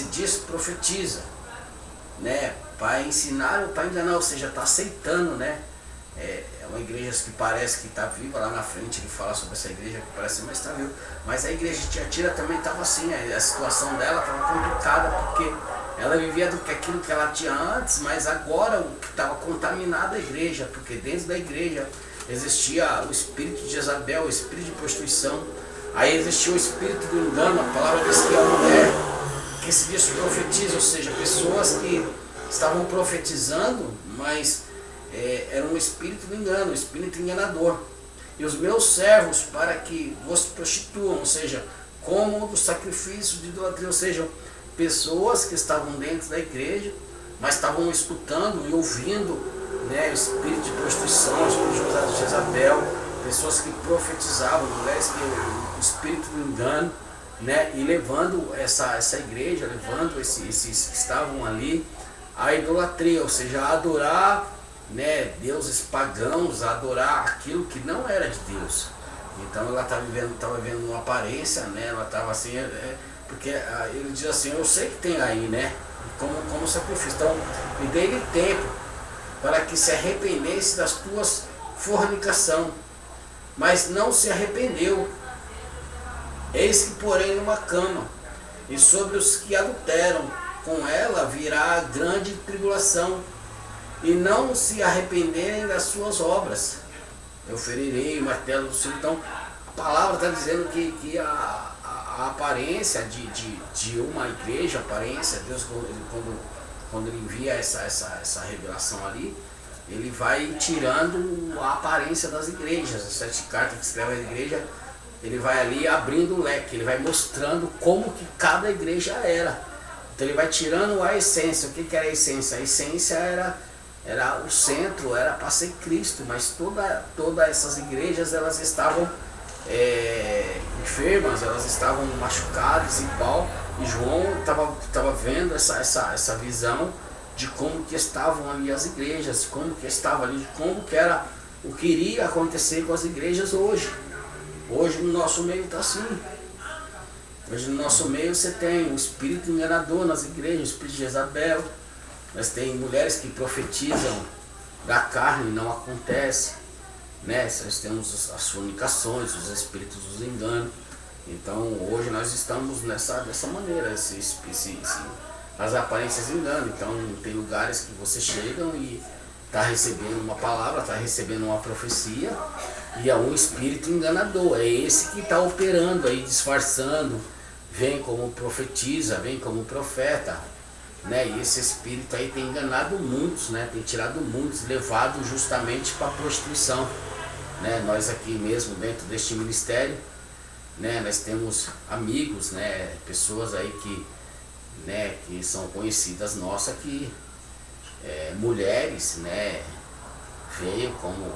diz profetiza, né, para ensinar ou para enganar, ou seja, está aceitando, né? É uma igreja que parece que está viva, lá na frente ele fala sobre essa igreja que parece mais está viva, mas a igreja de Tiatira também estava assim, a situação dela estava complicada, porque ela vivia aquilo que ela tinha antes, mas agora o que estava contaminado a igreja, porque dentro da igreja existia o espírito de Jezabel, o espírito de prostituição, aí existia o espírito do engano. A palavra diz que a mulher que se diz profetiza, ou seja, pessoas que estavam profetizando, mas era um espírito do engano, um espírito enganador. E os meus servos para que vos prostituam, ou seja, comam do sacrifício de idolatria, ou seja, pessoas que estavam dentro da igreja, mas estavam escutando e ouvindo, né, o espírito de prostituição, o espírito de Jezabel, pessoas que profetizavam, mulheres que o espírito do engano, né, e levando essa igreja, levando esses que estavam ali à idolatria, ou seja, a adorar, né, deuses pagãos, a adorar aquilo que não era de Deus. Então ela estava vivendo uma aparência, né, ela estava assim, porque ele diz assim, eu sei que tem aí, né, como sacrifício, então me dei-lhe tempo para que se arrependesse das tuas fornicação, mas não se arrependeu. Eis que porém numa cama, e sobre os que adulteram com ela virá grande tribulação, e não se arrependerem das suas obras. Eu ferirei o martelo do Senhor. Então a palavra está dizendo que a aparência de uma igreja, a aparência, Deus quando ele envia essa revelação ali, ele vai tirando a aparência das igrejas. As 7 cartas que escreve a igreja, ele vai ali abrindo o leque, ele vai mostrando como que cada igreja era. Então ele vai tirando a essência. O que era a essência? A essência era o centro, era para ser Cristo, mas todas essas igrejas elas estavam enfermas, elas estavam machucadas e tal. E João estava vendo essa visão de como que estavam ali as igrejas, como que estava ali, como que era o que iria acontecer com as igrejas hoje. Hoje no nosso meio está assim. Hoje no nosso meio você tem o espírito enganador nas igrejas, o espírito de Jezabel. Nós tem mulheres que profetizam da carne, não acontece, né? Nós temos as fornicações, os espíritos dos enganos. Então hoje nós estamos dessa maneira, as aparências enganam. Então tem lugares que você chega e está recebendo uma palavra, está recebendo uma profecia, e é um espírito enganador, é esse que está operando aí, disfarçando, vem como profetiza, vem como profeta, né? E esse espírito aí tem enganado muitos, né? Tem tirado muitos, levado justamente para a prostituição, né? Nós aqui mesmo dentro deste ministério, né, nós temos amigos, né, pessoas aí que são conhecidas nossas, que mulheres, né, veio como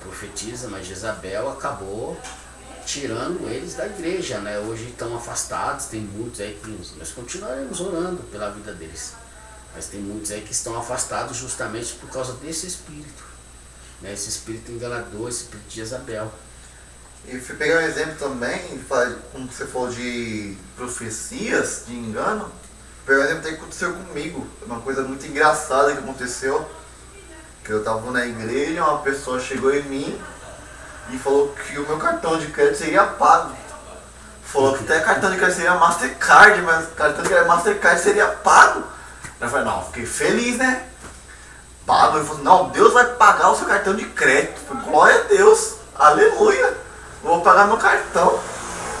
profetiza, mas Jezabel acabou tirando eles da igreja, né? Hoje estão afastados, tem muitos aí que nós continuaremos orando pela vida deles, Mas tem muitos aí que estão afastados justamente por causa desse espírito, né? Esse espírito enganador, esse espírito de Jezabel. E fui pegar um exemplo também, como você falou de profecias, de engano, pegar um exemplo que aconteceu comigo, uma coisa muito engraçada que aconteceu, que eu estava na igreja, uma pessoa chegou em mim e falou que o meu cartão de crédito seria pago. Falou que até cartão de crédito seria Mastercard, mas cartão de crédito Mastercard seria pago. Eu falei, não, fiquei feliz, né? Pago. Ele falou, não, Deus vai pagar o seu cartão de crédito. Eu falei, glória a Deus, aleluia, vou pagar meu cartão.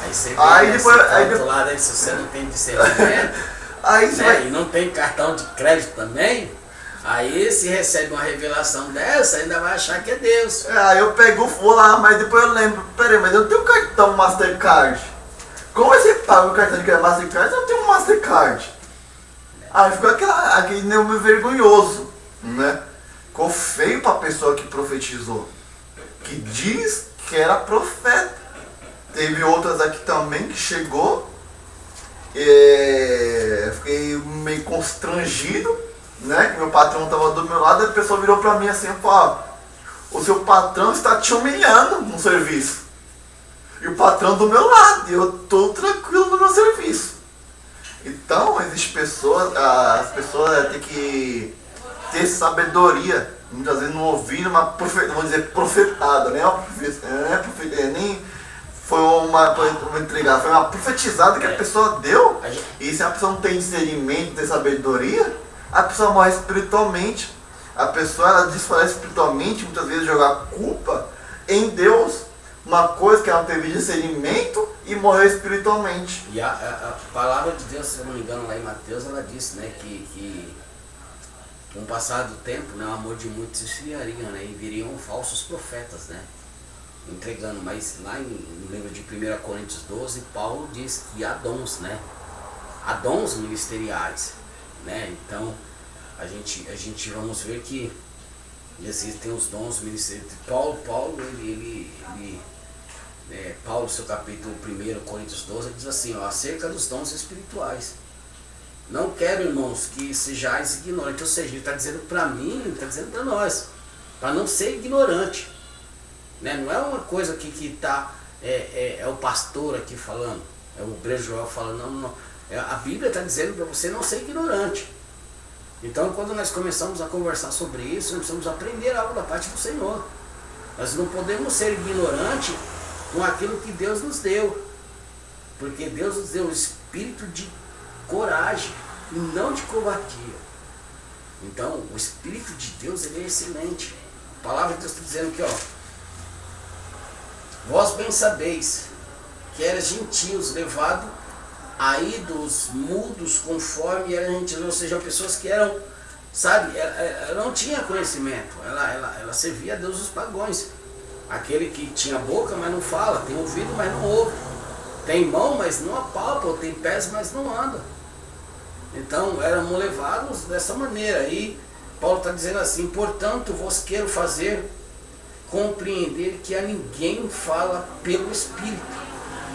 Aí você vê, aí depois, lado aí, se você não tem discernimento, aí você vai... e não tem cartão de crédito também, aí se recebe uma revelação dessa, ainda vai achar que é Deus. Aí eu pego, vou lá, mas depois eu lembro, peraí, mas eu não tenho cartão Mastercard. Como você paga o cartão de crédito Mastercard se eu não tenho um Mastercard? Aí ficou aquele meio vergonhoso, né? Ficou feio pra pessoa que profetizou, que diz que era profeta. Teve outras aqui também que chegou, fiquei meio constrangido, né? Que meu patrão estava do meu lado, e a pessoa virou pra mim assim, ó, o seu patrão está te humilhando no serviço. E o patrão do meu lado, e eu tô tranquilo no meu serviço. Então, existem pessoas, as pessoas têm que ter sabedoria, muitas vezes não ouvir uma vamos dizer, profetada, né? Nem foi vou entregar, foi uma profetizada que a pessoa deu, e se a pessoa não tem discernimento, não tem sabedoria, a pessoa morre espiritualmente. A pessoa, ela desfalece espiritualmente, muitas vezes jogar culpa em Deus, uma coisa que ela não teve discernimento e morreu espiritualmente. E a palavra de Deus, se eu não me engano, lá em Mateus, ela disse, né, que com o passar do tempo, né, o amor de muitos esfriaria, né, e viriam falsos profetas, né, entregando. Mas lá no livro de 1 Coríntios 12, Paulo diz que há dons, né, há dons ministeriais, né. Então a gente vamos ver que existem os dons ministeriais. Paulo, Paulo, seu capítulo 1, Coríntios 12, diz assim, ó, acerca dos dons espirituais. Não quero, irmãos, que sejais ignorantes. Ou seja, ele está dizendo para mim, ele está dizendo para nós, para não ser ignorante. Né? Não é uma coisa que está, é o pastor aqui falando, é o obreiro Joel falando, não. A Bíblia está dizendo para você não ser ignorante. Então, quando nós começamos a conversar sobre isso, nós precisamos aprender algo da parte do Senhor. Nós não podemos ser ignorantes com aquilo que Deus nos deu, porque Deus nos deu o espírito de coragem e não de covardia. Então o espírito de Deus, ele é excelente. A palavra de Deus está dizendo aqui, ó, vós bem sabeis que eras gentios, levado a ídolos mudos conforme eram gentios, ou seja, pessoas que eram, sabe, ela não tinha conhecimento, ela servia a Deus dos pagões. Aquele que tinha boca, mas não fala, tem ouvido, mas não ouve, tem mão, mas não apalpa, tem pés, mas não anda. Então, éramos levados dessa maneira. E Paulo está dizendo assim, portanto, vos quero fazer compreender que a ninguém fala pelo Espírito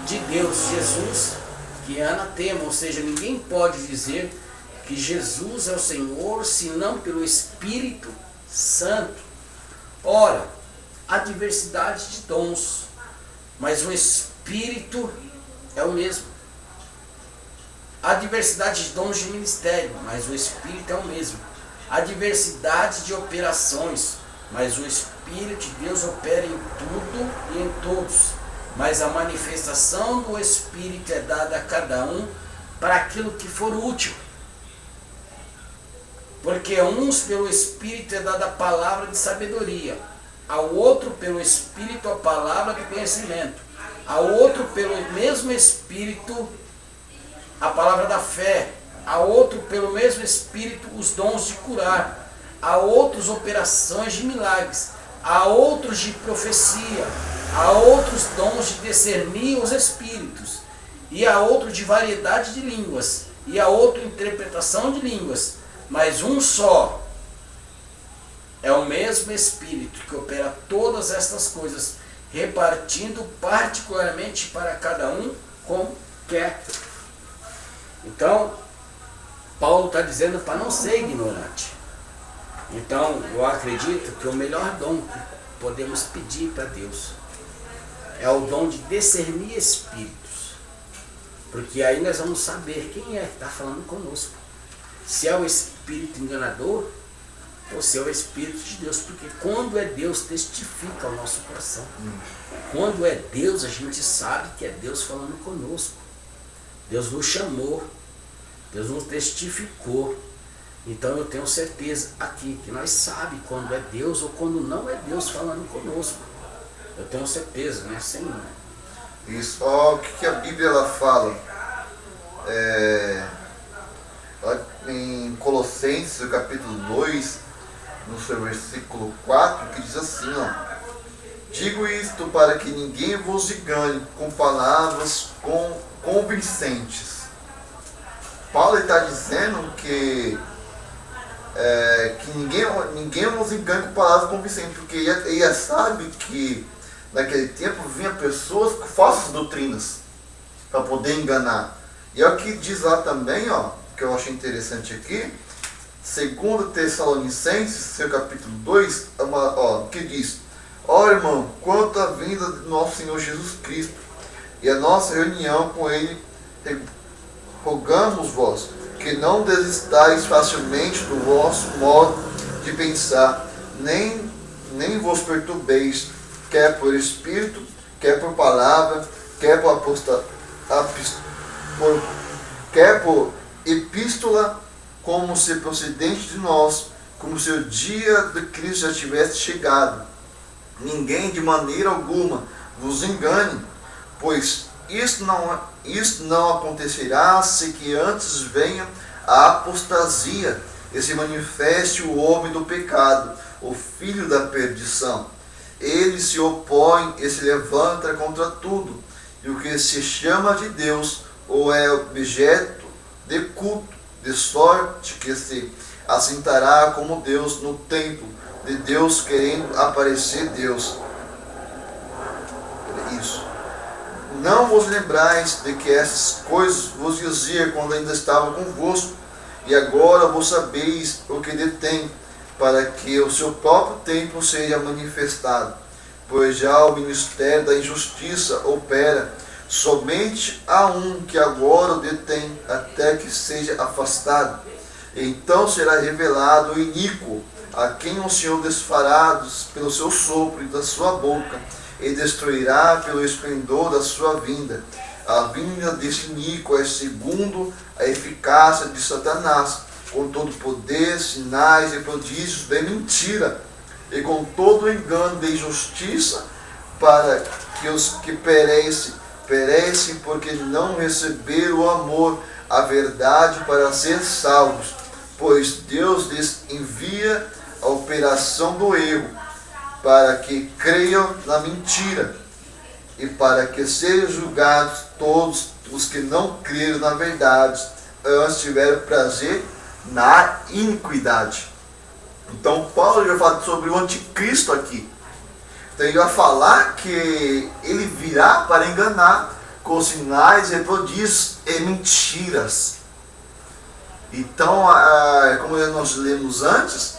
de Deus, Jesus, que é anatema, ou seja, ninguém pode dizer que Jesus é o Senhor, senão pelo Espírito Santo. Ora, há diversidade de dons, mas o Espírito é o mesmo. Há diversidade de dons de ministério, mas o Espírito é o mesmo. Há diversidade de operações, mas o Espírito de Deus opera em tudo e em todos. Mas a manifestação do Espírito é dada a cada um para aquilo que for útil. Porque a uns pelo Espírito é dada a palavra de sabedoria, ao outro pelo Espírito a palavra de conhecimento, ao outro pelo mesmo Espírito a palavra da fé, a outro pelo mesmo Espírito os dons de curar, a outros operações de milagres, a outros de profecia, a outros dons de discernir os espíritos, e a outro de variedade de línguas, e a outro interpretação de línguas, mas um só é o mesmo Espírito que opera todas estas coisas, repartindo particularmente para cada um como quer. Então, Paulo está dizendo para não ser ignorante. Então, eu acredito que o melhor dom que podemos pedir para Deus é o dom de discernir espíritos. Porque aí nós vamos saber quem é que está falando conosco. Se é o espírito enganador ou se é o espírito de Deus. Porque quando é Deus, testifica o nosso coração. Quando é Deus, a gente sabe que é Deus falando conosco. Deus nos chamou. Deus nos testificou. Então eu tenho certeza aqui que nós sabemos quando é Deus ou quando não é Deus falando conosco. Eu tenho certeza, né? Sem... Isso. Ó, o que a Bíblia ela fala? Em Colossenses, no capítulo 2, no seu versículo 4, que diz assim, ó: digo isto para que ninguém vos engane com palavras convincentes. Paulo está dizendo que ninguém nos engane com palavras convincentes, porque ele sabe que naquele tempo vinha pessoas com falsas doutrinas para poder enganar. E é o que diz lá também, ó, que eu achei interessante aqui, 2 Tessalonicenses, seu capítulo 2, que diz: ó irmão, quanto à vinda do nosso Senhor Jesus Cristo e a nossa reunião com Ele, rogamos vós que não desistais facilmente do vosso modo de pensar, nem vos perturbeis, quer por espírito, quer por palavra, quer por epístola, como se procedente de nós, como se o dia de Cristo já tivesse chegado. Ninguém de maneira alguma vos engane, pois isso não acontecerá se que antes venha a apostasia e se manifeste o homem do pecado, o filho da perdição. Ele se opõe e se levanta contra tudo, e o que se chama de Deus ou é objeto de culto, de sorte que se assentará como Deus no templo de Deus, querendo aparecer Deus. Isso. Não vos lembrais de que essas coisas vos dizia quando ainda estava convosco, e agora vos sabeis o que detém, para que o seu próprio tempo seja manifestado. Pois já o ministério da injustiça opera, somente há um que agora o detém, até que seja afastado. Então será revelado o iníquo, a quem o Senhor desfará pelo seu sopro e da sua boca, e destruirá pelo esplendor da sua vinda. A vinda deste iníquo é segundo a eficácia de Satanás, com todo poder, sinais e prodígios de mentira, e com todo engano de injustiça, para que os que perecem porque não receberam o amor, a verdade, para ser salvos. Pois Deus lhes envia a operação do erro, para que creiam na mentira, e para que sejam julgados todos os que não creram na verdade, antes tiveram prazer na iniquidade. Então Paulo já fala sobre o anticristo aqui. Então ele vai falar que ele virá para enganar com sinais e prodígios e mentiras. Então, como nós lemos antes,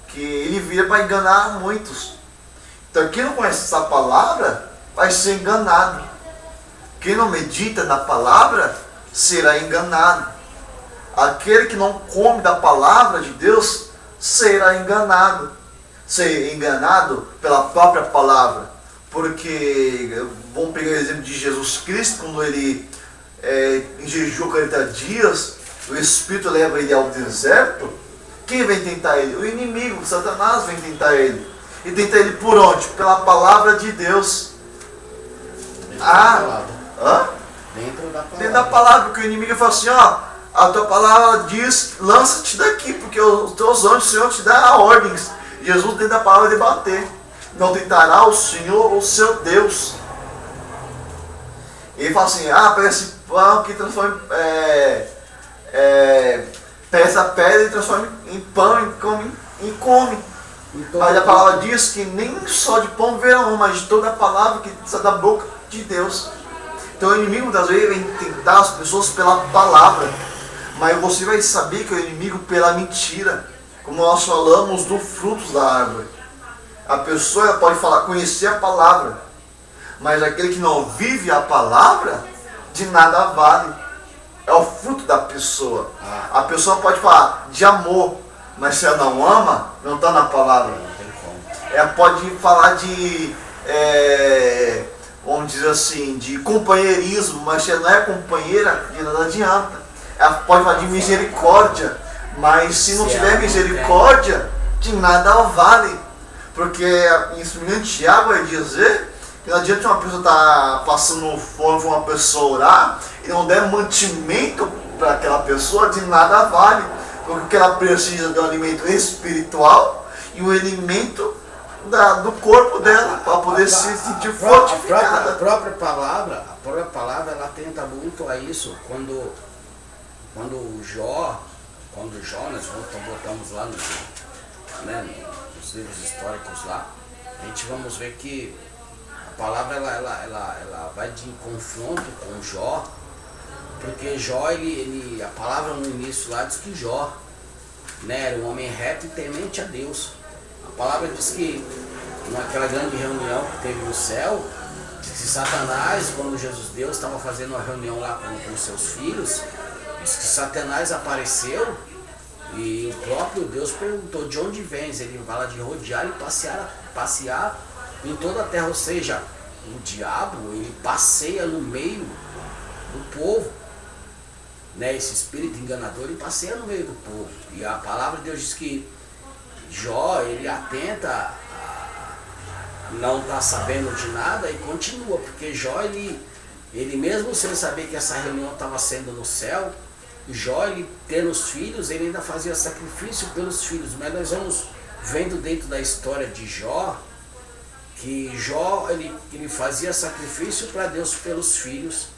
que ele vira para enganar muitos. Então quem não conhece essa palavra vai ser enganado. Quem não medita na palavra será enganado. Aquele que não come da palavra de Deus será enganado. Ser enganado pela própria palavra. Porque, vamos pegar o exemplo de Jesus Cristo, quando ele em jejum 40 dias, o Espírito leva ele ao deserto. Quem vem tentar ele? O inimigo, Satanás, vem tentar ele. E tenta ele por onde? Pela palavra de Deus. Dentro da palavra, porque o inimigo fala assim, ó, a tua palavra diz, lança-te daqui, porque os teus anjos, o Senhor te dá ordens. Jesus dentro da palavra de bater. Não tentará o Senhor, o seu Deus. E ele fala assim, pega esse pão que transforma, pega essa pedra e transforma em pão e come. Mas a palavra diz que nem só de pão verão, mas de toda a palavra que sai da boca de Deus. Então o inimigo muitas vezes vem tentar as pessoas pela palavra. Mas você vai saber que é o inimigo pela mentira. Como nós falamos do fruto da árvore. A pessoa pode falar, conhecer a palavra. Mas aquele que não vive a palavra, de nada vale. É o fruto da pessoa. A pessoa pode falar de amor, mas se ela não ama, não está na palavra. Ela pode falar de, vamos dizer assim, de companheirismo, mas se ela não é companheira, de nada adianta. Ela pode falar de misericórdia, mas se não tiver misericórdia, de nada vale. Porque isso em Tiago vai dizer que não adianta uma pessoa estar passando fome para uma pessoa orar e não der mantimento para aquela pessoa, de nada vale. Porque ela precisa do alimento espiritual e o alimento do corpo dela para poder se sentir fortificada. A própria palavra ela tenta muito a isso. Quando Jó, nós voltamos lá nos livros históricos lá, a gente vamos ver que a palavra ela vai de confronto com Jó, porque Jó, a palavra no início lá diz que Jó, era um homem reto e temente a Deus. A palavra diz que naquela grande reunião que teve no céu, diz que Satanás, quando Deus estava fazendo uma reunião lá com os seus filhos, diz que Satanás apareceu e o próprio Deus perguntou de onde vens. Ele fala de rodear e passear em toda a terra, ou seja, o diabo ele passeia no meio do povo, esse espírito enganador ele passeia no meio do povo. E a palavra de Deus diz que Jó ele atenta a não estar sabendo de nada e continua, porque Jó ele mesmo sem saber que essa reunião estava sendo no céu, Jó, ele tendo os filhos, ele ainda fazia sacrifício pelos filhos. Mas nós vamos vendo dentro da história de Jó, que Jó, ele fazia sacrifício para Deus pelos filhos.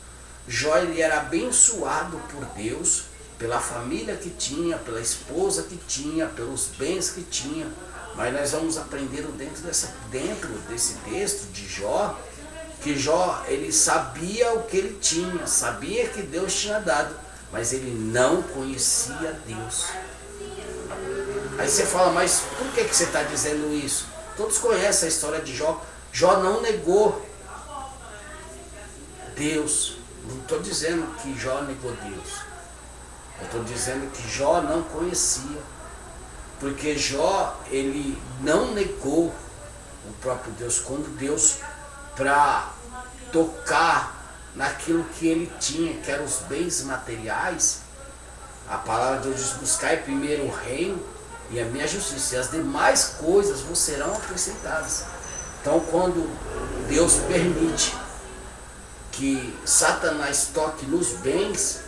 Jó, ele era abençoado por Deus, pela família que tinha, pela esposa que tinha, pelos bens que tinha. Mas nós vamos aprendendo dentro desse texto de Jó, que Jó, ele sabia o que ele tinha, sabia que Deus tinha dado, mas ele não conhecia Deus. Aí você fala, mas por que você está dizendo isso? Todos conhecem a história de Jó. Jó não negou Deus. Não estou dizendo que Jó negou Deus. Eu estou dizendo que Jó não conhecia. Porque Jó, ele não negou o próprio Deus. Quando Deus, para tocar naquilo que ele tinha, que eram os bens materiais, a palavra de Deus diz: buscai primeiro o reino e a minha justiça, e as demais coisas vos serão acrescentadas. Então, quando Deus permite que Satanás toque nos bens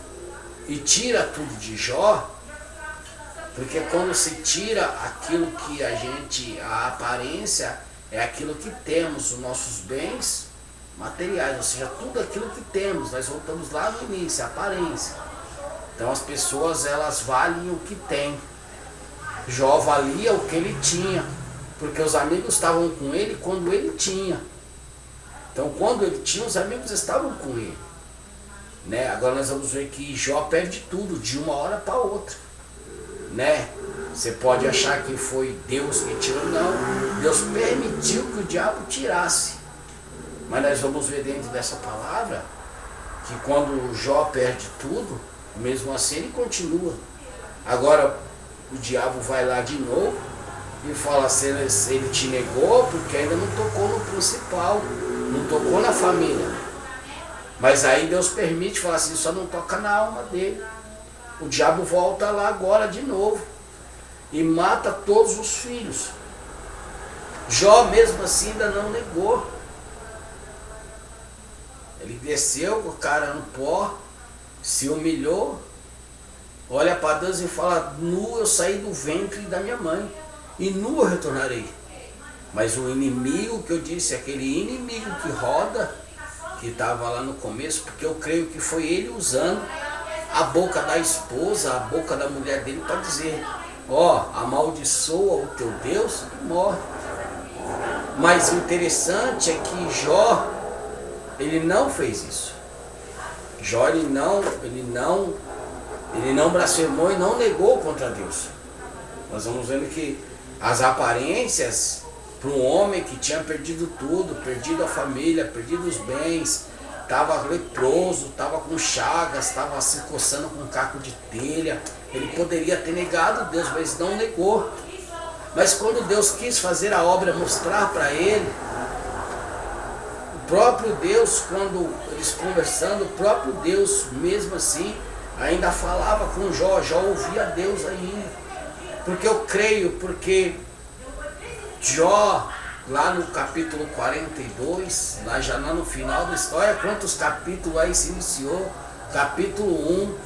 e tira tudo de Jó, porque quando se tira aquilo que a aparência é aquilo que temos, os nossos bens materiais, ou seja, tudo aquilo que temos, nós voltamos lá no início, a aparência. Então as pessoas, elas valem o que têm. Jó valia o que ele tinha, porque os amigos estavam com ele quando ele tinha. Então quando ele tinha, os amigos estavam com ele. Agora nós vamos ver que Jó perde tudo de uma hora para outra. Você pode achar que foi Deus que tirou, não. Deus permitiu que o diabo tirasse. Mas nós vamos ver dentro dessa palavra que quando Jó perde tudo, mesmo assim ele continua. Agora o diabo vai lá de novo e fala se ele te negou porque ainda não tocou no principal, não tocou na família. Mas aí Deus permite, fala assim, só não toca na alma dele. O diabo volta lá agora de novo e mata todos os filhos. Jó mesmo assim ainda não negou. Ele desceu com a cara no pó, se humilhou, olha para Deus e fala: nu eu saí do ventre da minha mãe, e nu eu retornarei. Mas o inimigo que eu disse, aquele inimigo que roda, que estava lá no começo, porque eu creio que foi ele usando a boca da esposa, a boca da mulher dele, para dizer: amaldiçoa o teu Deus e morre. Mas o interessante é que Jó, ele não fez isso. Jó, ele não Ele não blasfemou e não negou contra Deus. Nós vamos vendo que as aparências para um homem que tinha perdido tudo, perdido a família, perdido os bens, estava leproso, estava com chagas, estava se coçando com um caco de telha, ele poderia ter negado Deus, mas não negou. Mas quando Deus quis fazer a obra, mostrar para ele, o próprio Deus, quando eles conversando, o próprio Deus mesmo assim ainda falava com Jó, Jó ouvia Deus ainda. Porque eu creio, porque Jó, lá no capítulo 42, lá no final da história, quantos capítulos aí se iniciou? Capítulo 1,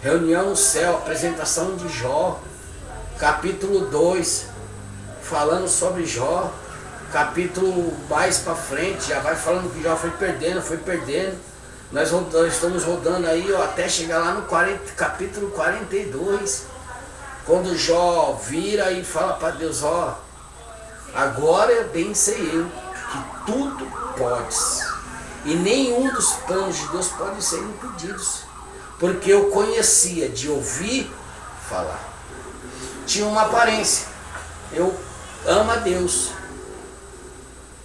reunião no céu, apresentação de Jó. Capítulo 2, falando sobre Jó. Capítulo mais para frente, já vai falando que Jó foi perdendo. Nós estamos rodando aí, ó, até chegar lá no capítulo 42. Quando Jó vira e fala para Deus, ó, agora bem sei eu que tudo podes, e nenhum dos planos de Deus pode ser impedidos, porque eu conhecia de ouvir falar. Tinha uma aparência, eu amo a Deus,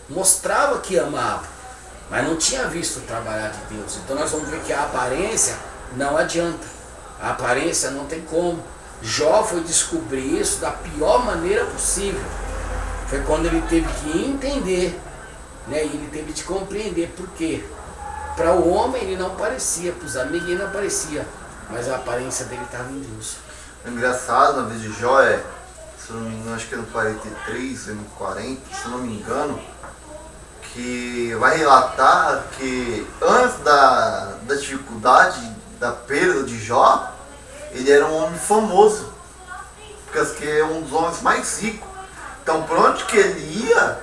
mostrava que amava, mas não tinha visto o trabalhar de Deus. Então nós vamos ver que a aparência não adianta, a aparência não tem como. Jó foi descobrir isso da pior maneira possível. Foi quando ele teve que entender, né? E ele teve que compreender por quê. Para o homem ele não parecia, para os amigos ele não parecia, mas a aparência dele estava em Deus. O engraçado na vida de Jó é, se eu não me engano, acho que é no 43, no 40, se eu não me engano, que vai relatar que antes da dificuldade, da perda de Jó, ele era um homem famoso, porque é um dos homens mais ricos. Então, por onde que ele ia,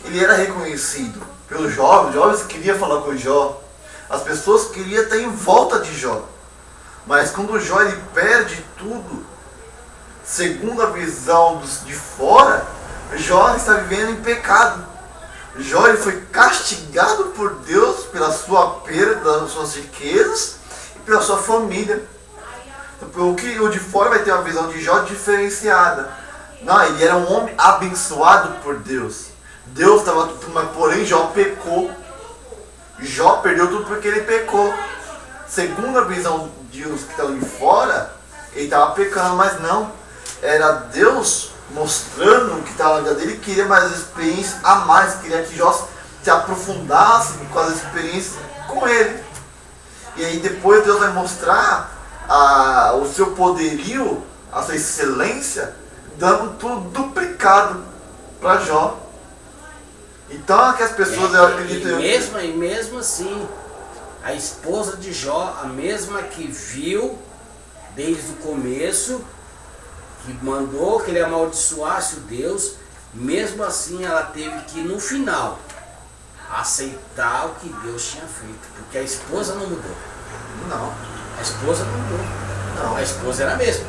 ele era reconhecido pelos jovens. Os jovens queriam falar com Jó, as pessoas queriam estar em volta de Jó. Mas quando o Jó ele perde tudo, segundo a visão de fora, Jó está vivendo em pecado. Jó ele foi castigado por Deus pela sua perda das suas riquezas e pela sua família. O de fora vai ter uma visão de Jó diferenciada. Não, ele era um homem abençoado por Deus. Deus estava, porém Jó pecou. Jó perdeu tudo porque ele pecou. Segundo a visão de os que estão de fora, ele estava pecando, mas não. Era Deus mostrando que estava na vida dele, queria mais experiência a mais, queria que Jó se aprofundasse com as experiências com ele. E aí depois Deus vai mostrar o seu poderio, a sua excelência, dando tudo duplicado para Jó. Então é que as pessoas acreditam. E mesmo assim, a esposa de Jó, a mesma que viu desde o começo, que mandou que ele amaldiçoasse o Deus, mesmo assim ela teve que no final aceitar o que Deus tinha feito, porque a esposa não mudou. Não. A esposa não mudou. Não. A esposa era a mesma.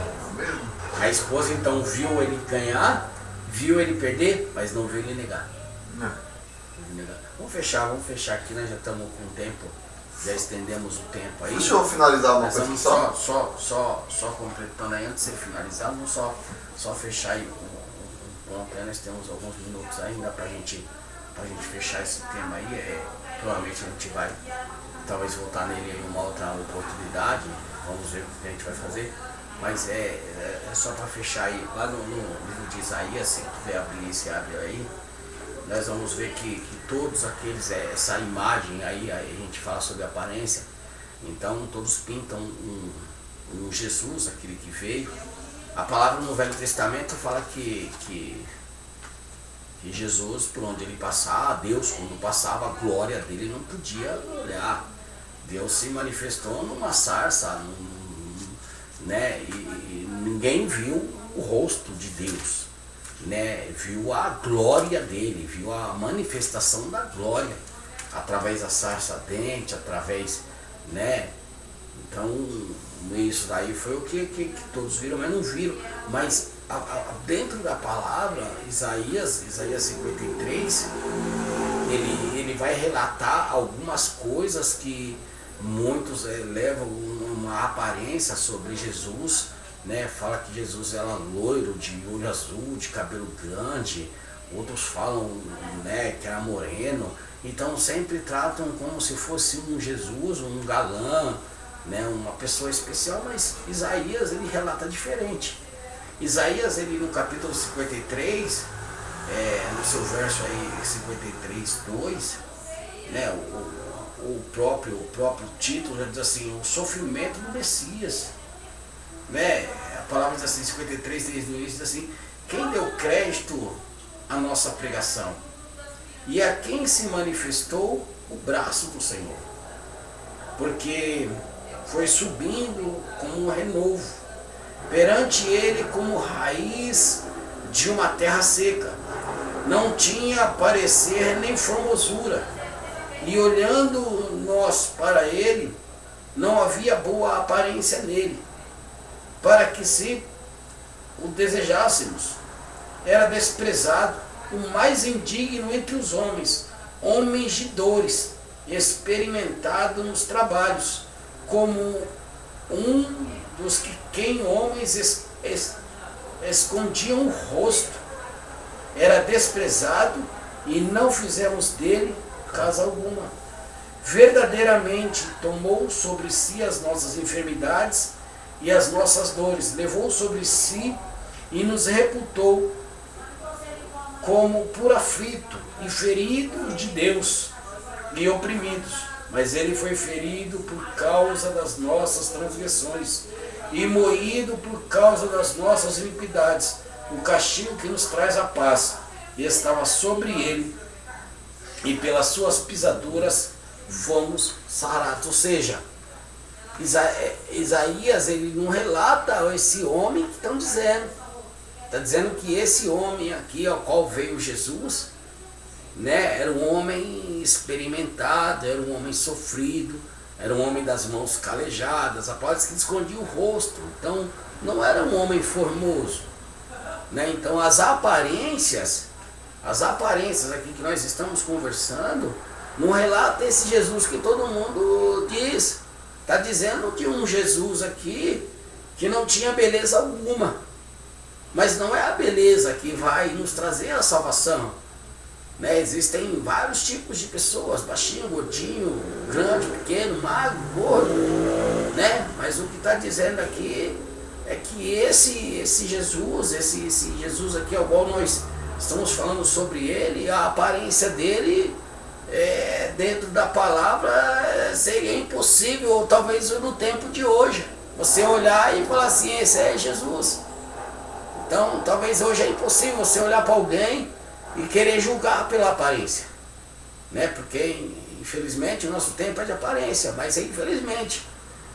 A esposa então viu ele ganhar, viu ele perder, mas não viu ele negar. Não. Vamos fechar aqui, nós já estamos com o tempo, já estendemos o tempo aí. Deixa eu finalizar uma Nós coisa vamos só completando aí, antes de você finalizar, vamos só fechar aí um ponto aí, nós temos alguns minutos ainda pra gente fechar esse tema aí, provavelmente a gente vai talvez voltar nele em uma outra oportunidade, vamos ver o que a gente vai fazer, mas é só para fechar aí, lá no livro de Isaías, se puder abrir, se abre aí, nós vamos ver que todos aqueles, essa imagem aí, a gente fala sobre aparência, então todos pintam um Jesus, aquele que veio. A palavra no Velho Testamento fala que Jesus, por onde ele passava, Deus quando passava, a glória dele não podia olhar. Deus se manifestou numa sarça, né? E ninguém viu o rosto de Deus, né? Viu a glória dele, viu a manifestação da glória através da sarça ardente, através, né? Então isso daí foi o que todos viram, mas não viram. Mas dentro da palavra, Isaías 53, ele vai relatar algumas coisas que muitos levam uma aparência sobre Jesus, né? Fala que Jesus era loiro, de olho azul, de cabelo grande, outros falam, né, que era moreno. Então sempre tratam como se fosse um Jesus, um galã, né, uma pessoa especial, mas Isaías ele relata diferente. Isaías, ele no capítulo 53, no seu verso aí 53:2, né, o próprio título já diz assim, o sofrimento do Messias, né? A palavra diz assim, 53, desde o início, diz assim, quem deu crédito à nossa pregação? E a quem se manifestou o braço do Senhor? Porque foi subindo como um renovo, perante ele como raiz de uma terra seca. Não tinha parecer nem formosura. E olhando nós para ele, não havia boa aparência nele, para que se o desejássemos. Era desprezado, o mais indigno entre os homens, homens de dores, experimentado nos trabalhos, como um dos que quem homens escondiam o rosto. Era desprezado e não fizemos dele casa alguma. Verdadeiramente tomou sobre si as nossas enfermidades e as nossas dores, levou sobre si e nos reputou como por aflito e ferido de Deus e oprimidos. Mas ele foi ferido por causa das nossas transgressões e moído por causa das nossas iniquidades. O castigo que nos traz a paz estava sobre ele, e pelas suas pisaduras fomos sarados. Ou seja, Isaías ele não relata esse homem que estão dizendo. Está dizendo que esse homem aqui, ao qual veio Jesus, né, era um homem experimentado, era um homem sofrido, era um homem das mãos calejadas, a palavra diz que escondia o rosto. Então não era um homem formoso, né? Então as aparências aqui que nós estamos conversando, não relata esse Jesus que todo mundo diz. Está dizendo de um Jesus aqui que não tinha beleza alguma. Mas não é a beleza que vai nos trazer a salvação, né? Existem vários tipos de pessoas, baixinho, gordinho, grande, pequeno, magro, gordo, né? Mas o que está dizendo aqui é que esse Jesus, esse Jesus aqui ao qual nós estamos falando sobre ele, a aparência dele, dentro da palavra, seria impossível, ou talvez no tempo de hoje, você olhar e falar assim, esse é Jesus. Então, talvez hoje é impossível você olhar para alguém e querer julgar pela aparência, né? Porque, infelizmente, o nosso tempo é de aparência, mas infelizmente,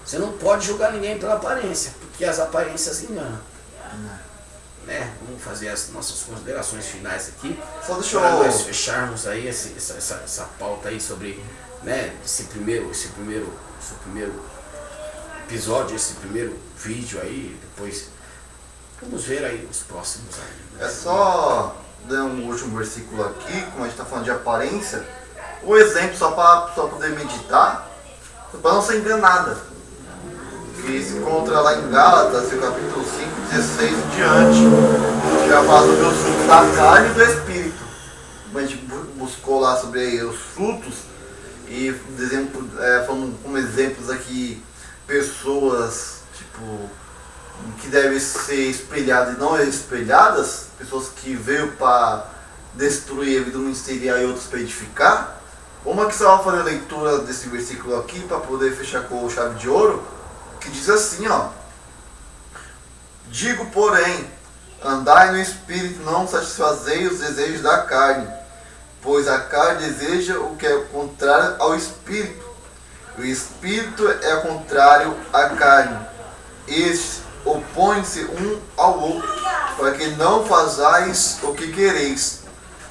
você não pode julgar ninguém pela aparência, porque as aparências enganam. Né? Vamos fazer as nossas considerações finais aqui, para nós fecharmos aí essa pauta aí sobre, né, esse primeiro episódio, esse primeiro vídeo aí, depois vamos ver aí os próximos aí. É só dar um último versículo aqui, como a gente está falando de aparência, o exemplo só para poder meditar, para não ser enganada, que se encontra lá em Gálatas, no capítulo 5, 16 em diante, já fala sobre os frutos da carne e do Espírito. A gente buscou lá sobre os frutos e falando como exemplos aqui, pessoas tipo que devem ser espelhadas e não espelhadas, pessoas que veio para destruir a vida ministerial e outros para edificar. Vamos aqui só fazer a leitura desse versículo aqui para poder fechar com chave de ouro, que diz assim, ó: digo, porém, andai no Espírito, não satisfazei os desejos da carne, pois a carne deseja o que é contrário ao Espírito, o Espírito é contrário à carne. Estes opõem-se um ao outro, para que não fazais o que quereis.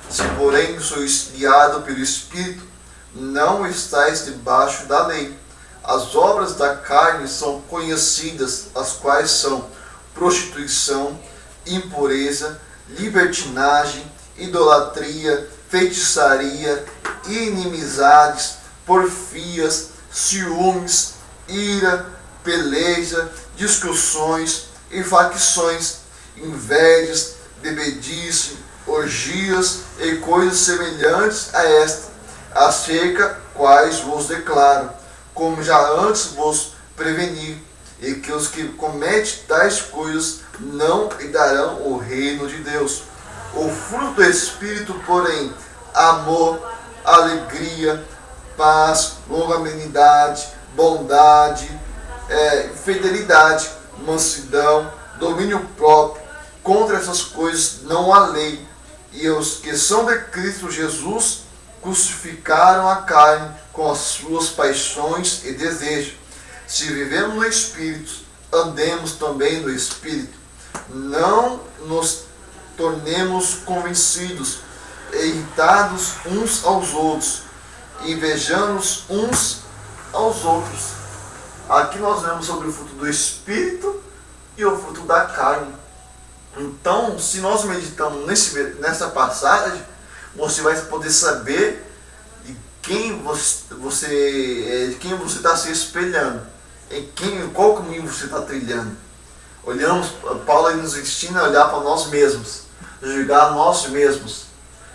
Se, porém, sois guiados pelo Espírito, não estáis debaixo da lei. As obras da carne são conhecidas, as quais são prostituição, impureza, libertinagem, idolatria, feitiçaria, inimizades, porfias, ciúmes, ira, peleja, discussões e facções, invejas, bebedice, orgias e coisas semelhantes a esta, acerca quais vos declaro, como já antes vos preveni, e que os que cometem tais coisas não herdarão o reino de Deus. O fruto do Espírito, porém, amor, alegria, paz, longanimidade, bondade, fidelidade, mansidão, domínio próprio. Contra essas coisas não há lei. E os que são de Cristo Jesus crucificaram a carne com as suas paixões e desejos. Se vivemos no Espírito, andemos também no Espírito. Não nos tornemos convencidos, irritados uns aos outros, invejamos uns aos outros. Aqui nós vemos sobre o fruto do Espírito e o fruto da carne. Então, se nós meditamos nessa passagem, você vai poder saber de quem você está se espelhando, em qual caminho você está trilhando. Paulo nos ensina a olhar para nós mesmos, julgar nós mesmos.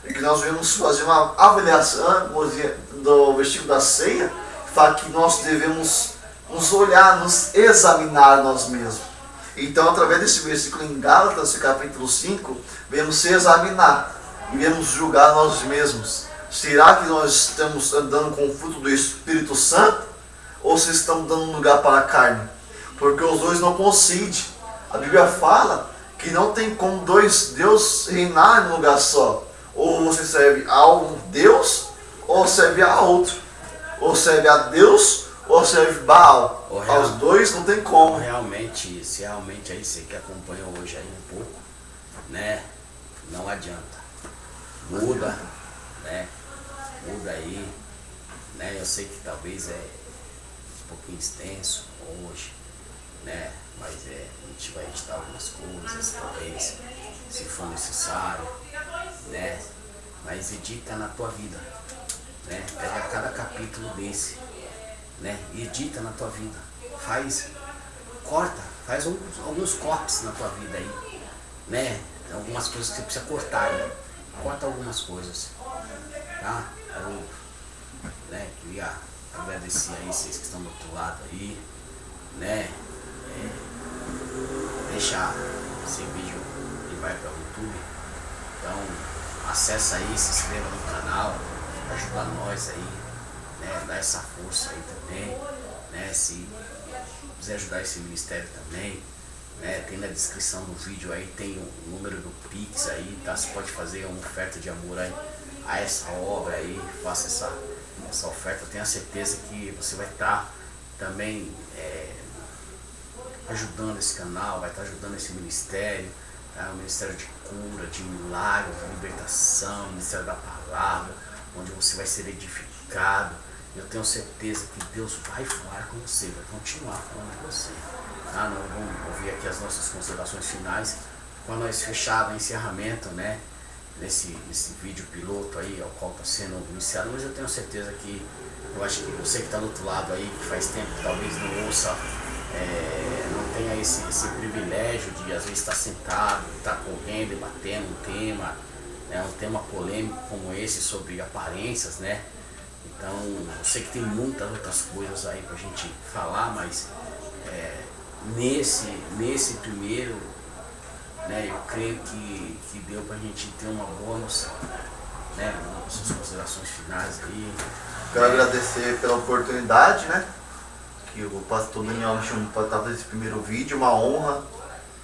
E que nós devemos fazer uma avaliação do versículo da ceia, que fala que nós devemos nos olhar, nos examinar nós mesmos. Então, através desse versículo em Gálatas, capítulo 5, devemos se examinar e devemos julgar nós mesmos. Será que nós estamos andando com o fruto do Espírito Santo? Ou se estamos dando lugar para a carne? Porque os dois não coincidem. A Bíblia fala que não tem como dois Deus reinar em um lugar só. Ou você serve a um Deus, ou serve a outro. Ou serve a Deus, ou serve Baal. Aos dois não tem como. Se realmente aí você que acompanha hoje aí um pouco, né? Não adianta. Muda, né? Muda aí, né? Eu sei que talvez é um pouquinho extenso hoje, né? Mas a gente vai editar algumas coisas, talvez, se for necessário, né? Mas edita na tua vida, né? Pega cada capítulo desse, né? E edita na tua vida. Faz alguns cortes na tua vida aí, né? Algumas coisas que você precisa cortar aí. Corta algumas coisas, tá? Eu, né, queria agradecer aí vocês que estão do outro lado aí, né? Deixar esse vídeo que vai para o YouTube. Então acessa aí, se inscreva no canal, ajuda nós aí, né? Dá essa força aí também, né? Se quiser ajudar esse ministério também, né? Tem na descrição do vídeo aí, tem o número do Pix aí, tá? Você pode fazer uma oferta de amor aí a essa obra aí, faça essa oferta. Eu tenho a certeza que você vai estar também ajudando esse canal, vai estar ajudando esse ministério, tá? O ministério de cura, de milagres, de libertação, o ministério da palavra, onde você vai ser edificado. Eu tenho certeza que Deus vai falar com você, vai continuar falando com você. Tá? Nós vamos ouvir aqui as nossas considerações finais, para nós fechar o encerramento, né? Nesse vídeo piloto aí, ao qual está sendo iniciado. Mas eu tenho certeza que, eu acho que você que está do outro lado aí, que faz tempo que talvez não ouça, não tenha esse privilégio de às vezes estar sentado, estar correndo, debatendo um tema, né? Um tema polêmico como esse sobre aparências, né? Então, eu sei que tem muitas outras coisas aí pra gente falar, mas nesse primeiro, né, eu creio que deu pra gente ter uma boa noção, né? Nossas considerações finais aí. Quero agradecer pela oportunidade, né? Que o pastor Daniel me chamou para estar nesse primeiro vídeo, uma honra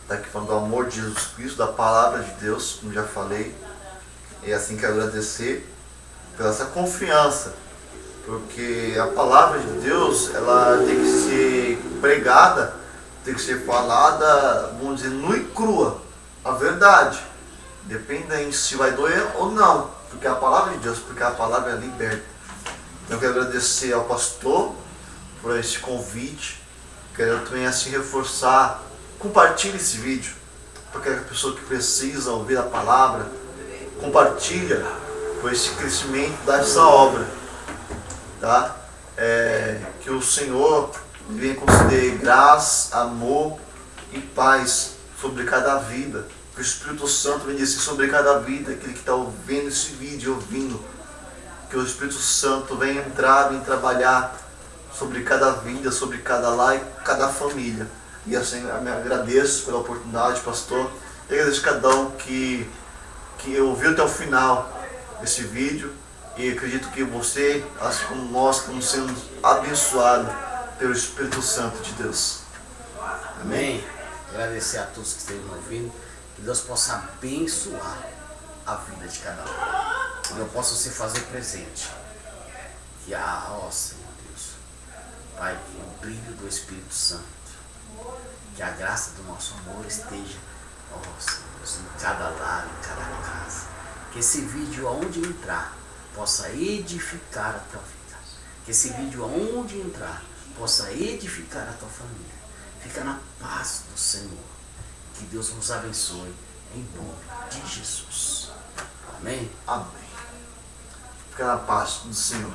estar aqui falando do amor de Jesus Cristo, da palavra de Deus, como já falei. E assim quero agradecer pela essa confiança, porque a palavra de Deus, ela tem que ser pregada, tem que ser falada, vamos dizer, nua e crua, a verdade, dependendo se vai doer ou não, porque a palavra de Deus, porque a palavra é liberta. Então eu quero agradecer ao pastor por esse convite, quero também assim reforçar, compartilhe esse vídeo, porque a pessoa que precisa ouvir a palavra, compartilha por esse crescimento dessa obra, tá? Que o Senhor Ele venha conceder graça, amor e paz sobre cada vida. Que o Espírito Santo venha descer sobre cada vida, aquele que está ouvindo esse vídeo, ouvindo. Que o Espírito Santo venha entrar e trabalhar sobre cada vida, sobre cada lar e cada família. E assim eu me agradeço pela oportunidade, pastor. E agradeço a cada um que ouviu até o final esse vídeo. E acredito que você, assim como nós, estamos sendo abençoados pelo Espírito Santo de Deus. Amém. Agradecer a todos que estejam ouvindo. Que Deus possa abençoar a vida de cada um. Que eu possa se fazer presente. Que ó Senhor Deus, Pai, que o brilho do Espírito Santo, que a graça do nosso amor esteja, ó Senhor Deus, em cada lar, em cada casa. Que esse vídeo, aonde entrar, possa edificar a tua vida. Que esse vídeo, aonde entrar, possa edificar a tua família. Fica na paz do Senhor. Que Deus nos abençoe, em nome de Jesus. Amém? Amém. Fica na paz do Senhor.